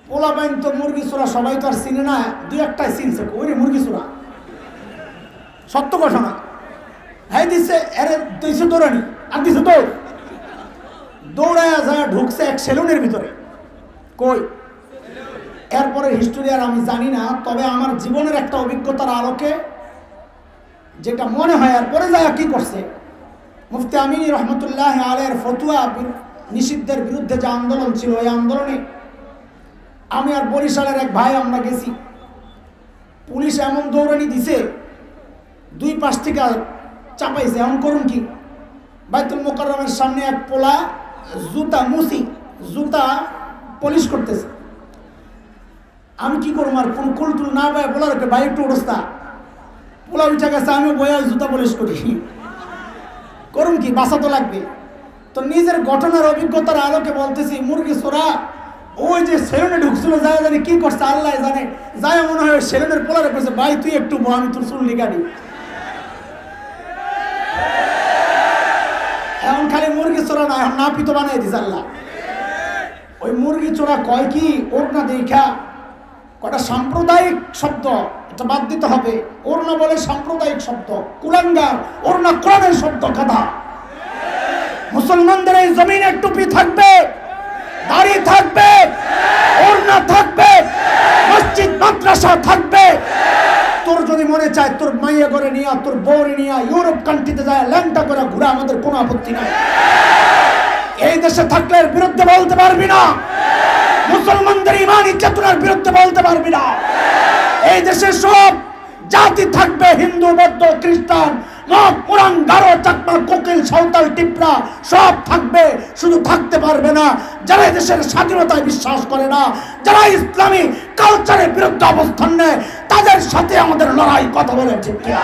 পোলাপাইন তো মুরগি চোরা সবাই তো আর চিনে না, দুই একটাই চিনছে, ওই রে মুরগি চোরা, সত্য ঘটনা। হ্যাঁ দিচ্ছে, এরে দিচ্ছে দৌড়ানি, আর দিচ্ছে দৌড়ায় যায় ঢুকছে এক সেলুনের ভিতরে। কই এরপরে হিস্টোরি আর আমি জানি না, তবে আমার জীবনের একটা অভিজ্ঞতার আলোকে যেটা মনে হয়, আর পরে যায় কি করছে, মুফতি আমিন রহমতুল্লাহ আলাইহির ফতোয়া নিষিদ্ধের বিরুদ্ধে যে আন্দোলন ছিল, ওই আন্দোলনে আমি আর বরিশালের এক ভাই আমরা গেছি। পুলিশ এমন দৌড়ানি দিছে, দুই পাশ থেকে চাপাইছে। এমন করুন কি, বাইতুল মোকাররমের সামনে এক পোলা জুতা পলিশ করতেছে। আমি কি করবো, আর কোন কুলটুল না পাই বলার ভাই একটু অবস্থা, পোলা উঠে গেছে, আমি বইয়া জুতা পলিশ করি, করুন কি, বাঁচা তো লাগবে। তো নিজের ঘটনার অভিজ্ঞতার আলোকে বলতেছি, মুরগি চোরা ওই যে সেলুনে ঢুকছিল, যায় জানি কি করছে আল্লাহ জানে, যায় মনে হয় সেলুনের পোলারে করছে, ভাই তুই একটু আমি তোর চুল লিগাড়ি। এখন খালি মুরগি চোরা না, এখন নাপিত বানাই দিস আল্লাহ। ওই মুরগি চোরা কয় কি, ওড়না দেখা কটা সাম্প্রদায়িক শব্দ, এটা বাদ দিতে হবে। ওড়না বলে সাম্প্রদায়িক শব্দ, কুলাঙ্গার। ওড়না কোরআনের শব্দ, কথা। মুসলমানদের এই জমিনে টুপি থাকবে, দাড়ি থাকবে, ওড়না থাকবে, মসজিদ মাদ্রাসা থাকবে। তোর যদি মনে চায় তোর মাইয়া করে নিয়ে, তোর বউরে নিয়ে ইউরোপ কান্ট্রিতে যায় ল্যাংটা করে ঘুরা, আমাদের কোনো আপত্তি নাই। এই দেশে থাকলে এর বিরুদ্ধে বলতে পারবি না, মুসলমানদের ইমানি চেতনার বিরুদ্ধে বলতে পারবি না। এই দেশে সব জাতি থাকবে, হিন্দু, বৌদ্ধ, খ্রিস্টান, মগ, পুরান, গারো, চাকমা, কোকিল, সাঁওতাল, টিপরা, সব থাকবে। শুধু থাকতে পারবে না যারা দেশের স্বাধীনতায় বিশ্বাস করে না, যারা ইসলামী কালচারের বিরুদ্ধে অবস্থান নেয়, তাদের সাথে আমাদের লড়াই। কথা বলে ঠিক কিনা?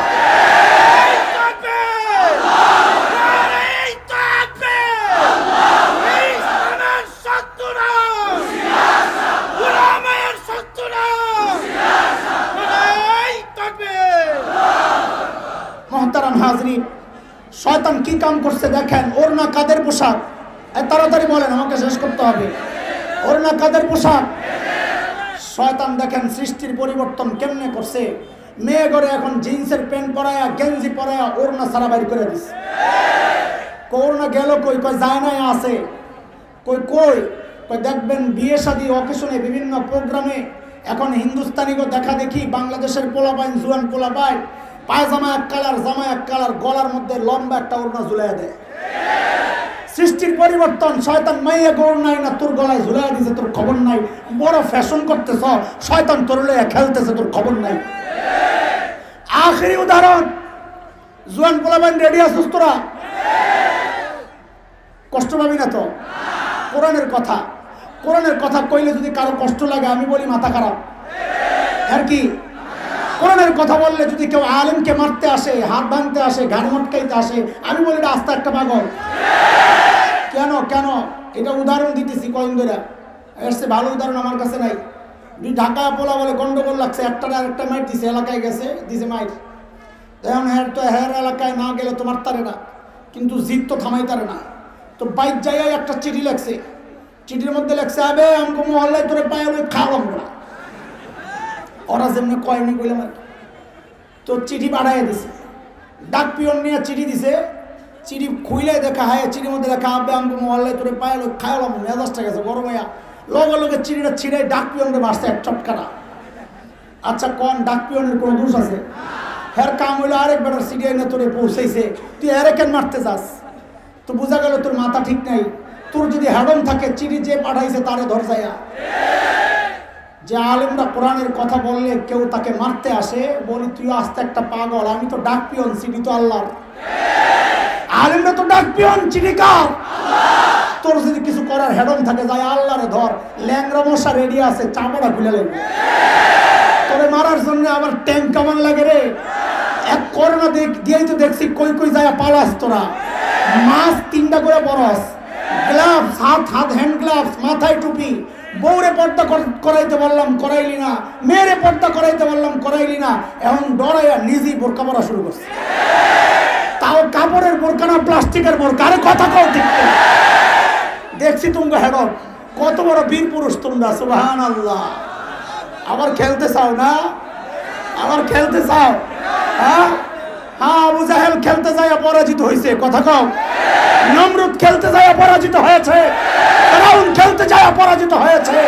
শয়তান কি কাম করছে দেখেন। ওর না কাদের পোশাক, তাড়াতাড়ি বলেন, আমাকে শেষ করতে হবে। ওর না কাদের পোশাক? শয়তান দেখেন সৃষ্টির পরিবর্তন কেমনে করছে। মেয়ে ঘরে এখন জিন্সের প্যান্ট পরায়া, গেঞ্জি পরায়া ওর না সারা বাইর করে দিচ্ছে। ওর না গেল কই? কই যায় না আছে। কই কই কই দেখবেন বিয়ে শাদী অকেশনে বিভিন্ন প্রোগ্রামে এখন হিন্দুস্তানিগো দেখা দেখি, বাংলাদেশের পোলাপাইন জুয়ান পোলাপাই পায়জামা এক কালার, জামা এক কালার, গলার মধ্যে লম্বা একটা ওড়না ঝুলাই দেয়। সৃষ্টির পরিবর্তন। শয়তান মাইয়া গোর নাই না তোর গলায় ঝুলাই দিছে, তোর খবর নাই। বড় ফ্যাশন করতেছ, শয়তান তোর লইয়া খেলতেছে, তোর খবর নাই। আখেরি উদাহরণ, জুয়ান পোলাপাইন রেডি আছিস তোরা? কষ্ট পাবি না তো? কোরআনের কথা, কোরআনের কথা কইলে যদি কারো কষ্ট লাগে আমি বলি মাথা খারাপ। আর কি কোরআনের কথা বললে যদি কেউ আলেমকে মারতে আসে, হাত ভাঙতে আসে, ঘাড় মটকাইতে আসে, আমি বলি এটা আস্তে একটা পাগল। কেন কেন? এটা উদাহরণ দিতেছি কয়েন ধরে। এর চেয়ে ভালো উদাহরণ আমার কাছে নাই। ঢাকায় পোলা বলে গন্ডগোল লাগছে, একটার আর একটা মাইট দিছে, এলাকায় গেছে দিছে মাইট। এখন হের এলাকায় না গেলে তোমার তারে না, কিন্তু জিদ তো থামাই তারে না। তো বাইক জায়গায় একটা চিঠি লেখছে, চিঠির মধ্যে লেখছে আবে আমাকে মহল্লায় তোরে পায়ে খাওয়ালাম না। ওরা যেমনি কয়নি কইলাম। তো চিঠি পাঠাইয়া দিছে, ডাক পিয়ন নিয়ে চিঠি দিছে। চিঠি খুইলে দেখা হয়, চিঠির মধ্যে লেখা আবে আমাকে মহল্লায় তোরে পায়ে খাওয়ালাম, মেজাজটা গেছে গরম হইয়া। লগে লগে চিঠিটা ছিঁড়ে ডাক পিয়নকে মারছে এক চটকাটা। আচ্ছা কোন ডাক পিয়নের কোনো দোষ আছে? হ্যার কাম হইলো আরেক বেটার চিঠি এনে তোরে পৌঁছাইছে, তুই এরে কেন মারতে যাস? তো বোঝা গেল তোর মাথা ঠিক নাই। তোর যদি হেডন থাকে, চিঠি যে পাঠাইছে তারে ধর যাইয়া। যে আলেমরা কোরআনের কথা বললে কেউ তাকে মারতে আসে, বলি তুই আস্তে একটা পাগল। আমি তো ডাক পিয়ন, চিঠি তো আল্লাহর। আলেমরা তো ডাক পিয়ন, চিঠি কার? তোর যদি কিছু করার হেডন থাকে যায় আল্লাহরে ধর। ল্যাংরা মশা রেডি আছে, চামড়া খুলে লাগবে তোরে মারার জন্য। আবার ট্যাঙ্ক কেমন লাগে রে। এক করোনা দিয়েই তো দেখছি কই কই যায় পালাস তোরা। মাছ 3টা করে বরস, গ্লাভস, হাত হ্যান্ড গ্লাভস, মাথায় টুপি। বউরে পর্দা করাইতে বললাম করাইলি না, মেয়েরে পর্দা করাইতে বললাম করাইলি না। এখন ডরাইয়া নিজেই বোরকা পরা শুরু করছে। তাও কাপড়ের বোরকা না, প্লাস্টিকের বোরকা। আরে কথা কও ঠিক। দেখছি তোমরা হেডন কত বড় বীর পুরুষ তোমরা, সুবহানাল্লাহ। আবার খেলতে চাও না? আবার খেলতে চাও? হ্যাঁ হ্যাঁ, আবু জাহেল খেলতে যায় পরাজিত হয়েছে, কথা কও। নমরুদ খেলতে যায় পরাজিত হয়েছে, ফিরআউন খেলতে যায় পরাজিত হয়েছে।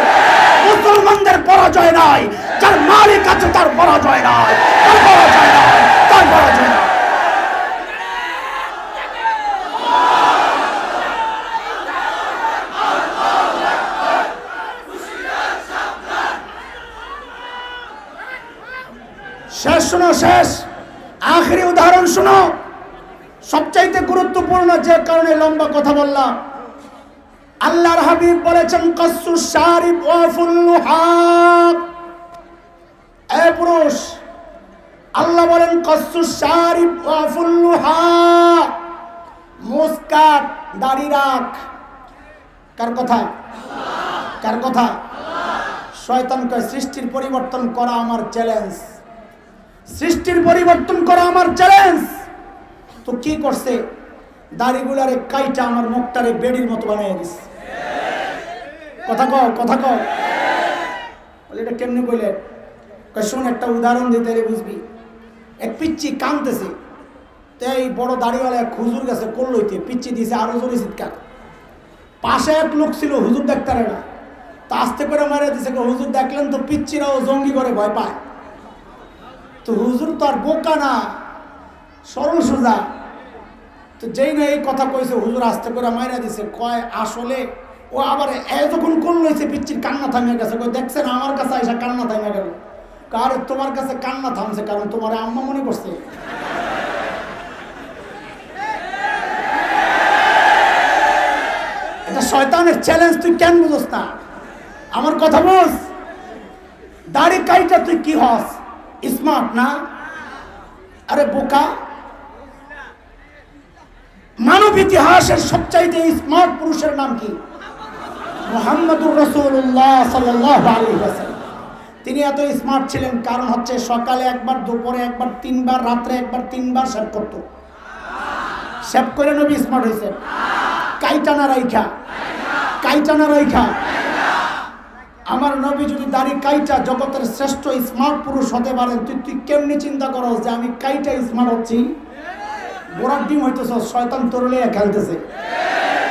মুসলমানদের পরাজয় নাই, যার মালিক আছে তার পরাজয় নাই, তার পরাজয় নাই, তার পরাজয় নাই। শেষ শোনো, শেষ আখেরি উদাহরণ শোনো। সবচাইতে গুরুত্বপূর্ণ, যে কারণে লম্বা কথা বললাম। আল্লাহর হাবিব বলেছেন কাসসুস শারিব ওয়াফুল লুহাক। এ পুরুষ, আল্লাহ বলেন কাসসুস শারিব ওয়াফুল লুহাক, মুস্কাত, দাড়ি রাখ। কার কথা? কার কথা? শয়তান কয় সৃষ্টির পরিবর্তন করা আমার চ্যালেঞ্জ, সৃষ্টির পরিবর্তন করা আমার চ্যালেঞ্জ। তো কি করছে? দাড়িগুলারে কাইটা আমার মুখটারে বেডির মতো বানিয়ে দিস। কথা কও, কথা কও। বলে এটা কেমনে বলে? শোন একটা উদাহরণ দিতে বুঝবি। এক পিচ্চি কাঁদতেছে, তো এই বড় দাড়িওয়ালা এক হুজুর গেছে কোল লইতে, পিচ্চি দিয়েছে আরো জোরে চিৎকার। পাশে এক লোক ছিল, হুজুর দেখতারে না, তা আস্তে করে মারে দিছে। হুজুর দেখলেন তো পিচ্চিরাও জঙ্গি করে ভয় পায়। তো হুজুর তো আর বোকা না, সরল সোজা। তো যেই না এই কথা কইছে, হুজুর আস্তে করে মাইরা দিছে। কয় আসলে ও আবার যখন কোন লইছে পিচ্চির কান্না থামিয়ে গেছে। কই দেখছেন আমার কাছে আইসা কান্না থামিয়ে গেল। কার তোমার কাছে কান্না থামছে কারণ তোমার আম্মা মনে করছে। এটা শয়তানের চ্যালেঞ্জ, তুই কেন বুঝোস না? আমার কথা বুঝ। দাড়ি কাইটা তুই কি হস? স্মার্ট না? আরে বোকা। মানব ইতিহাসের সবচাইতে স্মার্ট পুরুষের নাম কি? মুহাম্মদুর রাসূলুল্লাহ সাল্লাল্লাহু আলাইহি ওয়াসাল্লাম। তিনি এত স্মার্ট ছিলেন কারণ হচ্ছে সকালে একবার, দুপুরে একবার, 3বার, রাত্রে একবার, 3বার শেভ করত। সেভ করে নবী স্মার্ট হয়েছে? কাইটানা রাইখা, কাইটানা রাইখা। আমার নবী যদি দাড়ি কাইটা জগতের শ্রেষ্ঠ স্মার্ট পুরুষ হতে পারেন, তুই কেমনি চিন্তা করো যে আমি কাইটা স্মার্ট হচ্ছি? গোড়ার ডিম হইতেছ, শয়তান তোর লইয়া খেলতেছে।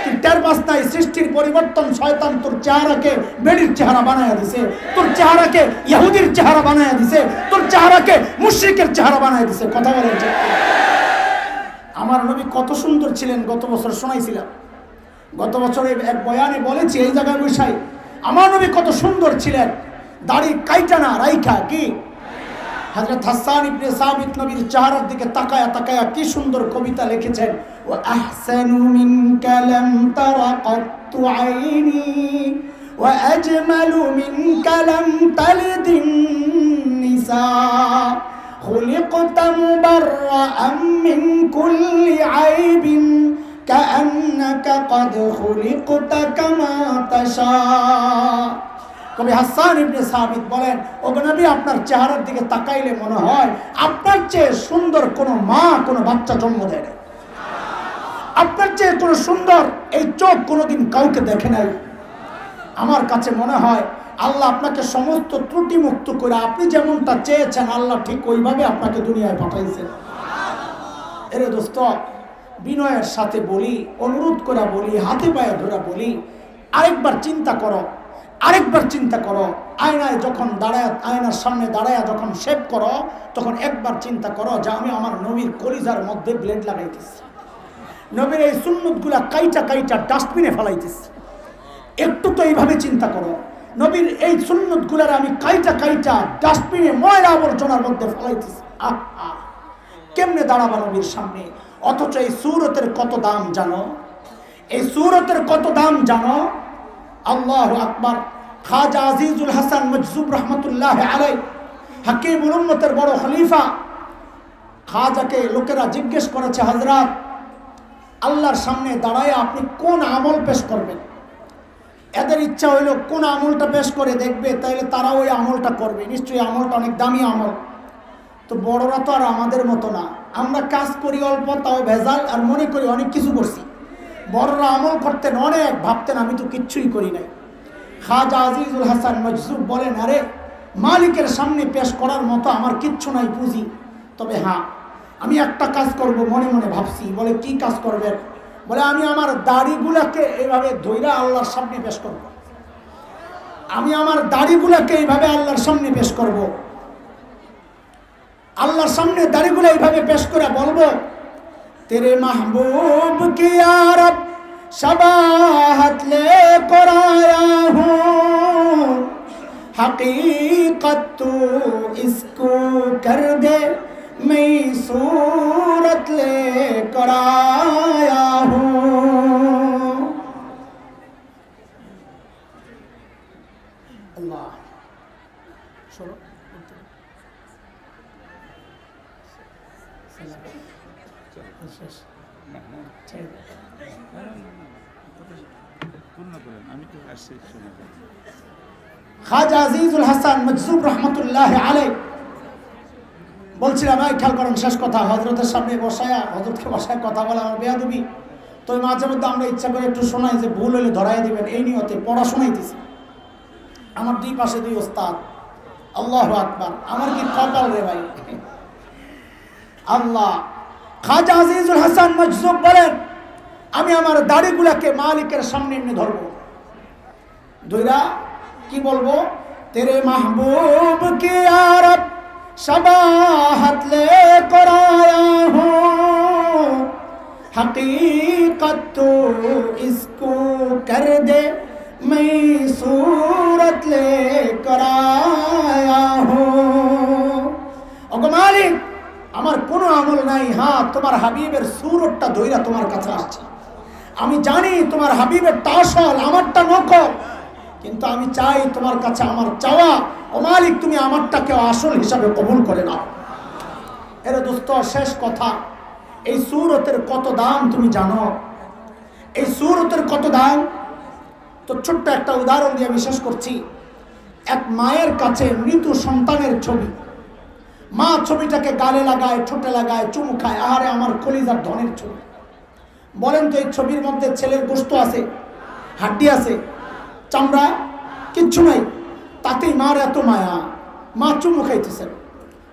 তুই টের পাস নাই সৃষ্টির পরিবর্তন? শয়তান তোর চেহারাকে বেড়ির চেহারা বানায়া দিছে, তোর চেহারাকে ইহুদির চেহারা বানায়া দিছে, তোর চেহারাকে মুশরিকের চেহারা বানায়া দিছে। কথা বলেন ঠিক? আমার নবী কত সুন্দর ছিলেন গত বছর শোনাইছিলাম। গত বছর এক বয়ানে বলেছি, এই জায়গায় বসাই, আমার নবী কত সুন্দর ছিলেন, দাড়ি কাইটানা রাইখা। কি হযরত হাসান ইবনে সাবিত নবীর চেহারার দিকে তাকায়া তাকায়া কি সুন্দর কবিতা লিখেছেন। ওয়া আহসানু মিনকা লাম তারা কাত্তু আইনি ওয়া আজমালু মিনকা লাম তালিদিন নিসা খুলিকতা মুবাররাআন মিন কুল্লি আইবিন কাআন্নাকা কদ খুলিকতা কামা তাশা। কবি হাসান ইবনে সাবিত বলেন, ও নবী আপনার চেহারার দিকে তাকাইলে মনে হয় আপনার চেয়ে সুন্দর কোনো মা কোনো বাচ্চা জন্ম দেয় না, আপনার চেয়ে কোনো সুন্দর এই চোখ কোনোদিন কাউকে দেখে নাই। আমার কাছে মনে হয় আল্লাহ আপনাকে সমস্ত ত্রুটি মুক্ত করে আপনি যেমনটা চেয়েছেন আল্লাহ ঠিক ওইভাবে আপনাকে দুনিয়ায় পাঠাইছেন। এরে দোস্ত, বিনয়ের সাথে বলি, অনুরোধ করে বলি, হাতে পায়ে ধরে বলি, আরেকবার চিন্তা করো, আরেকবার চিন্তা করো। আয়নায় যখন দাঁড়ায়, আয়নার সামনে দাঁড়ায় যখন শেভ করো, তখন একবার চিন্তা করো যে আমি আমার নবীর কলিজার মধ্যে ব্লেড লাগাইতেছি, নবীর এই সুন্নতগুলা কাইটা কাইটা ডাস্টবিনে ফেলাইতেছি। একটু তো এইভাবে চিন্তা করো, নবীর এই সুন্নতগুলার আমি কাইটা কাইটা ডাস্টবিনে ময়লা আবর্জনার মধ্যে ফেলাইতেছি। আহা, কেমনে দাঁড়াবা নবীর সামনে? অথচ এই সূরতের কত দাম জানো? এই সূরতের কত দাম জানো? আল্লাহু আকবার। খাজা আজিজুল হাসান মজজুব রহমতুল্লাহ আলাইহি, হাকিমুল উম্মতের বড় খলিফা, খাজাকে লোকেরা জিজ্ঞেস করেছে, হযরত আল্লাহর সামনে দাঁড়ায় আপনি কোন আমল পেশ করবেন? এদের ইচ্ছা হইলো কোন আমলটা পেশ করে দেখবে, তাইলে তারা ওই আমলটা করবে। নিশ্চয়ই আমলটা অনেক দামি আমল। তো বড়রা তো আর আমাদের মতো না, আমরা কাজ করি অল্প, তাও ভেজাল, আর মনে করি অনেক কিছু করছি। বড়রা আমল করতেন অনেক, ভাবতেন আমি তো কিচ্ছুই করি নাই। খাজা আজিজুল হাসান মজজুব বলেন, আরে মালিকের সামনে পেশ করার মতো আমার কিচ্ছু নাই পুঁজি, তবে হ্যাঁ আমি একটা কাজ করব মনে মনে ভাবছি। বলে কি কাজ করবেন? বলে আমি আমার দাড়িগুলাকে এইভাবে ধইরা আল্লাহর সামনে পেশ করব, আমি আমার দাড়িগুলাকে এইভাবে আল্লাহর সামনে পেশ করব, আল্লাহর সামনে দাড়িগুলো এইভাবে পেশ করে বলবো, তেরে মাহবুব কি ইয়া রব शबाहत लेकर आया हूँ, हकीकत तू इसको कर दे, मैं सूरत लेकर आया हूँ। अल्लाह सुनो খাজা আজিজুল হাসান মজজুব রহমতুল্লাহ আলাইহি বলছিলাম, এই খেয়াল করেন শেষ কথা, হযরতের সামনে বসায়া, হযরতকে বসায় কথা বলা আমার বেয়াদবি। তো মাঝে মধ্যে আমরা ইচ্ছা করে একটু শোনাই যে ভুল হলে ধরাইয়া দিবেন, এই নিয়তে পড়া শোনাইতেছি। আমার দুই পাশে দুই ওস্তাদ, আল্লাহু আকবার, আমার কি কপাল রে ভাই। আল্লাহ। খাজা আজিজুল হাসান মজজুব বলেন, আমি আমার দাড়িগুলাকে মালিকের সামনে এনে ধরবো, ধইরা কি বলবো, তেরে মাহবুব কি ইয়া রব शबाहत लेकर आया हूँ, हकीकत तो इसको कर दे, मैं सूरत लेकर आया हूँ। ओगो मालिक, আমার কোনো আমল নাই, হ্যাঁ তোমার হাবিবের সুরতটা ধইরা তোমার কাছে আসছে। আমি জানি তোমার হাবিবেরটা আসল, আমারটা নকল, কিন্তু আমি চাই তোমার কাছে আমার চাওয়া, ও মালিক তুমি আমারটাকে আসল হিসাবে কবুল করে নাও। এর দোস্ত শেষ কথা, এই সূরতের কত দাম তুমি জানো? এই সূরতের কত দাম? তো ছোট্ট একটা উদাহরণ দিয়ে আমি শেষ করছি। এক মায়ের কাছে মৃত সন্তানের ছবি, মা ছবিটাকে গালে লাগায়, ঠোঁটে লাগায়, চুমু খায়, আহারে আমার কলিজার ধনের ছবি। বলেন তো এই ছবির মধ্যে ছেলের গোশত আছে, হাড্ডি আছে, চামড়া কিচ্ছু নাই, তাতেই মার এত মায়া, মা চুমু খাইতেছেন।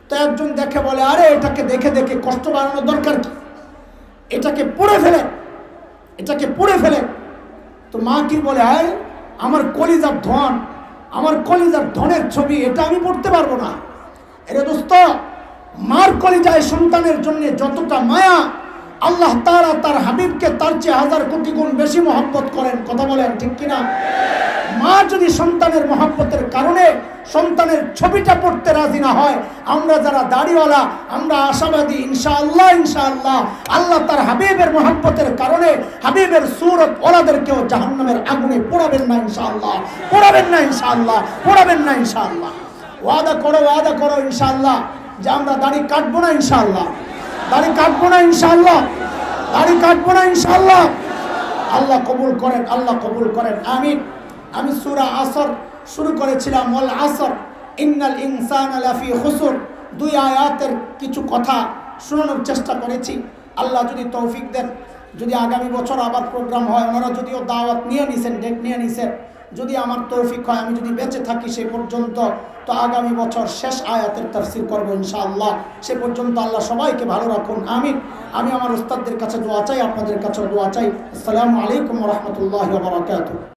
তো একজন দেখে বলে, আরে এটাকে দেখে দেখে কষ্ট বাড়ানোর দরকার কি, এটাকে পুড়ে ফেলে, এটাকে পুড়ে ফেলে। তো মা কি বলে, আয় আমার কলিজার ধন, আমার কলিজার ধনের ছবি, এটা আমি পড়তে পারবো না। এরে দোস্ত, মার কলিজায় সন্তানের জন্য যতটা মায়া, আল্লাহ তাআলা তার হাবিবকে তার চেয়ে 1000 কোটি গুণ বেশি মহব্বত করেন। কথা বলেন ঠিক কিনা? মা যদি সন্তানের মহব্বতের কারণে সন্তানের ছবিটা পড়তে রাজি না হয়, আমরা যারা দাড়িওয়ালা আমরা আশাবাদী ইনশাআল্লাহ, ইনশাআল্লাহ আল্লাহ তার হাবিবের মহব্বতের কারণে হাবিবের সূরত ওলাদেরকেও জাহান্নামের আগুনে পোড়াবেন না ইনশাআল্লাহ, পোড়াবেন না ইনশাআল্লাহ, পোড়াবেন না ইনশাআল্লাহ। ওয়াদা করো ইনশাআল্লাহ যে আমরা দাড়ি কাটবো না ইনশাআল্লাহ, দাড়ি কাটবো না ইনশাআল্লাহ, দাড়ি কাটবো না ইনশাআল্লাহ। আল্লাহ কবুল করেন, আল্লাহ কবুল করেন, আমিন। আমি সূরা আসর শুরু করেছিলাম, ওয়াল আসর ইন্নাল ইনসানা লাফি খুসর, 2 আয়াতের কিছু কথা শোনানোর চেষ্টা করেছি। আল্লাহ যদি তৌফিক দেন, যদি আগামী বছর আবার প্রোগ্রাম হয়, ওনারা যদিও দাওয়াত নিয়ে নিছেন, ডেট নিয়ে নিছেন, যদি আমার তৌফিক হয়, আমি যদি বেঁচে থাকি সে পর্যন্ত, তো আগামী বছর শেষ আয়াতের তাফসীর করবো ইনশাআল্লাহ। সে পর্যন্ত আল্লাহ সবাইকে ভালো রাখুন, আমিন। আমি আমার উস্তাদদের কাছে দোয়া চাই, আপনাদের কাছে দোয়া চাই। আসসালামু আলাইকুম ওয়া রাহমাতুল্লাহি ওয়া বারাকাতুহু।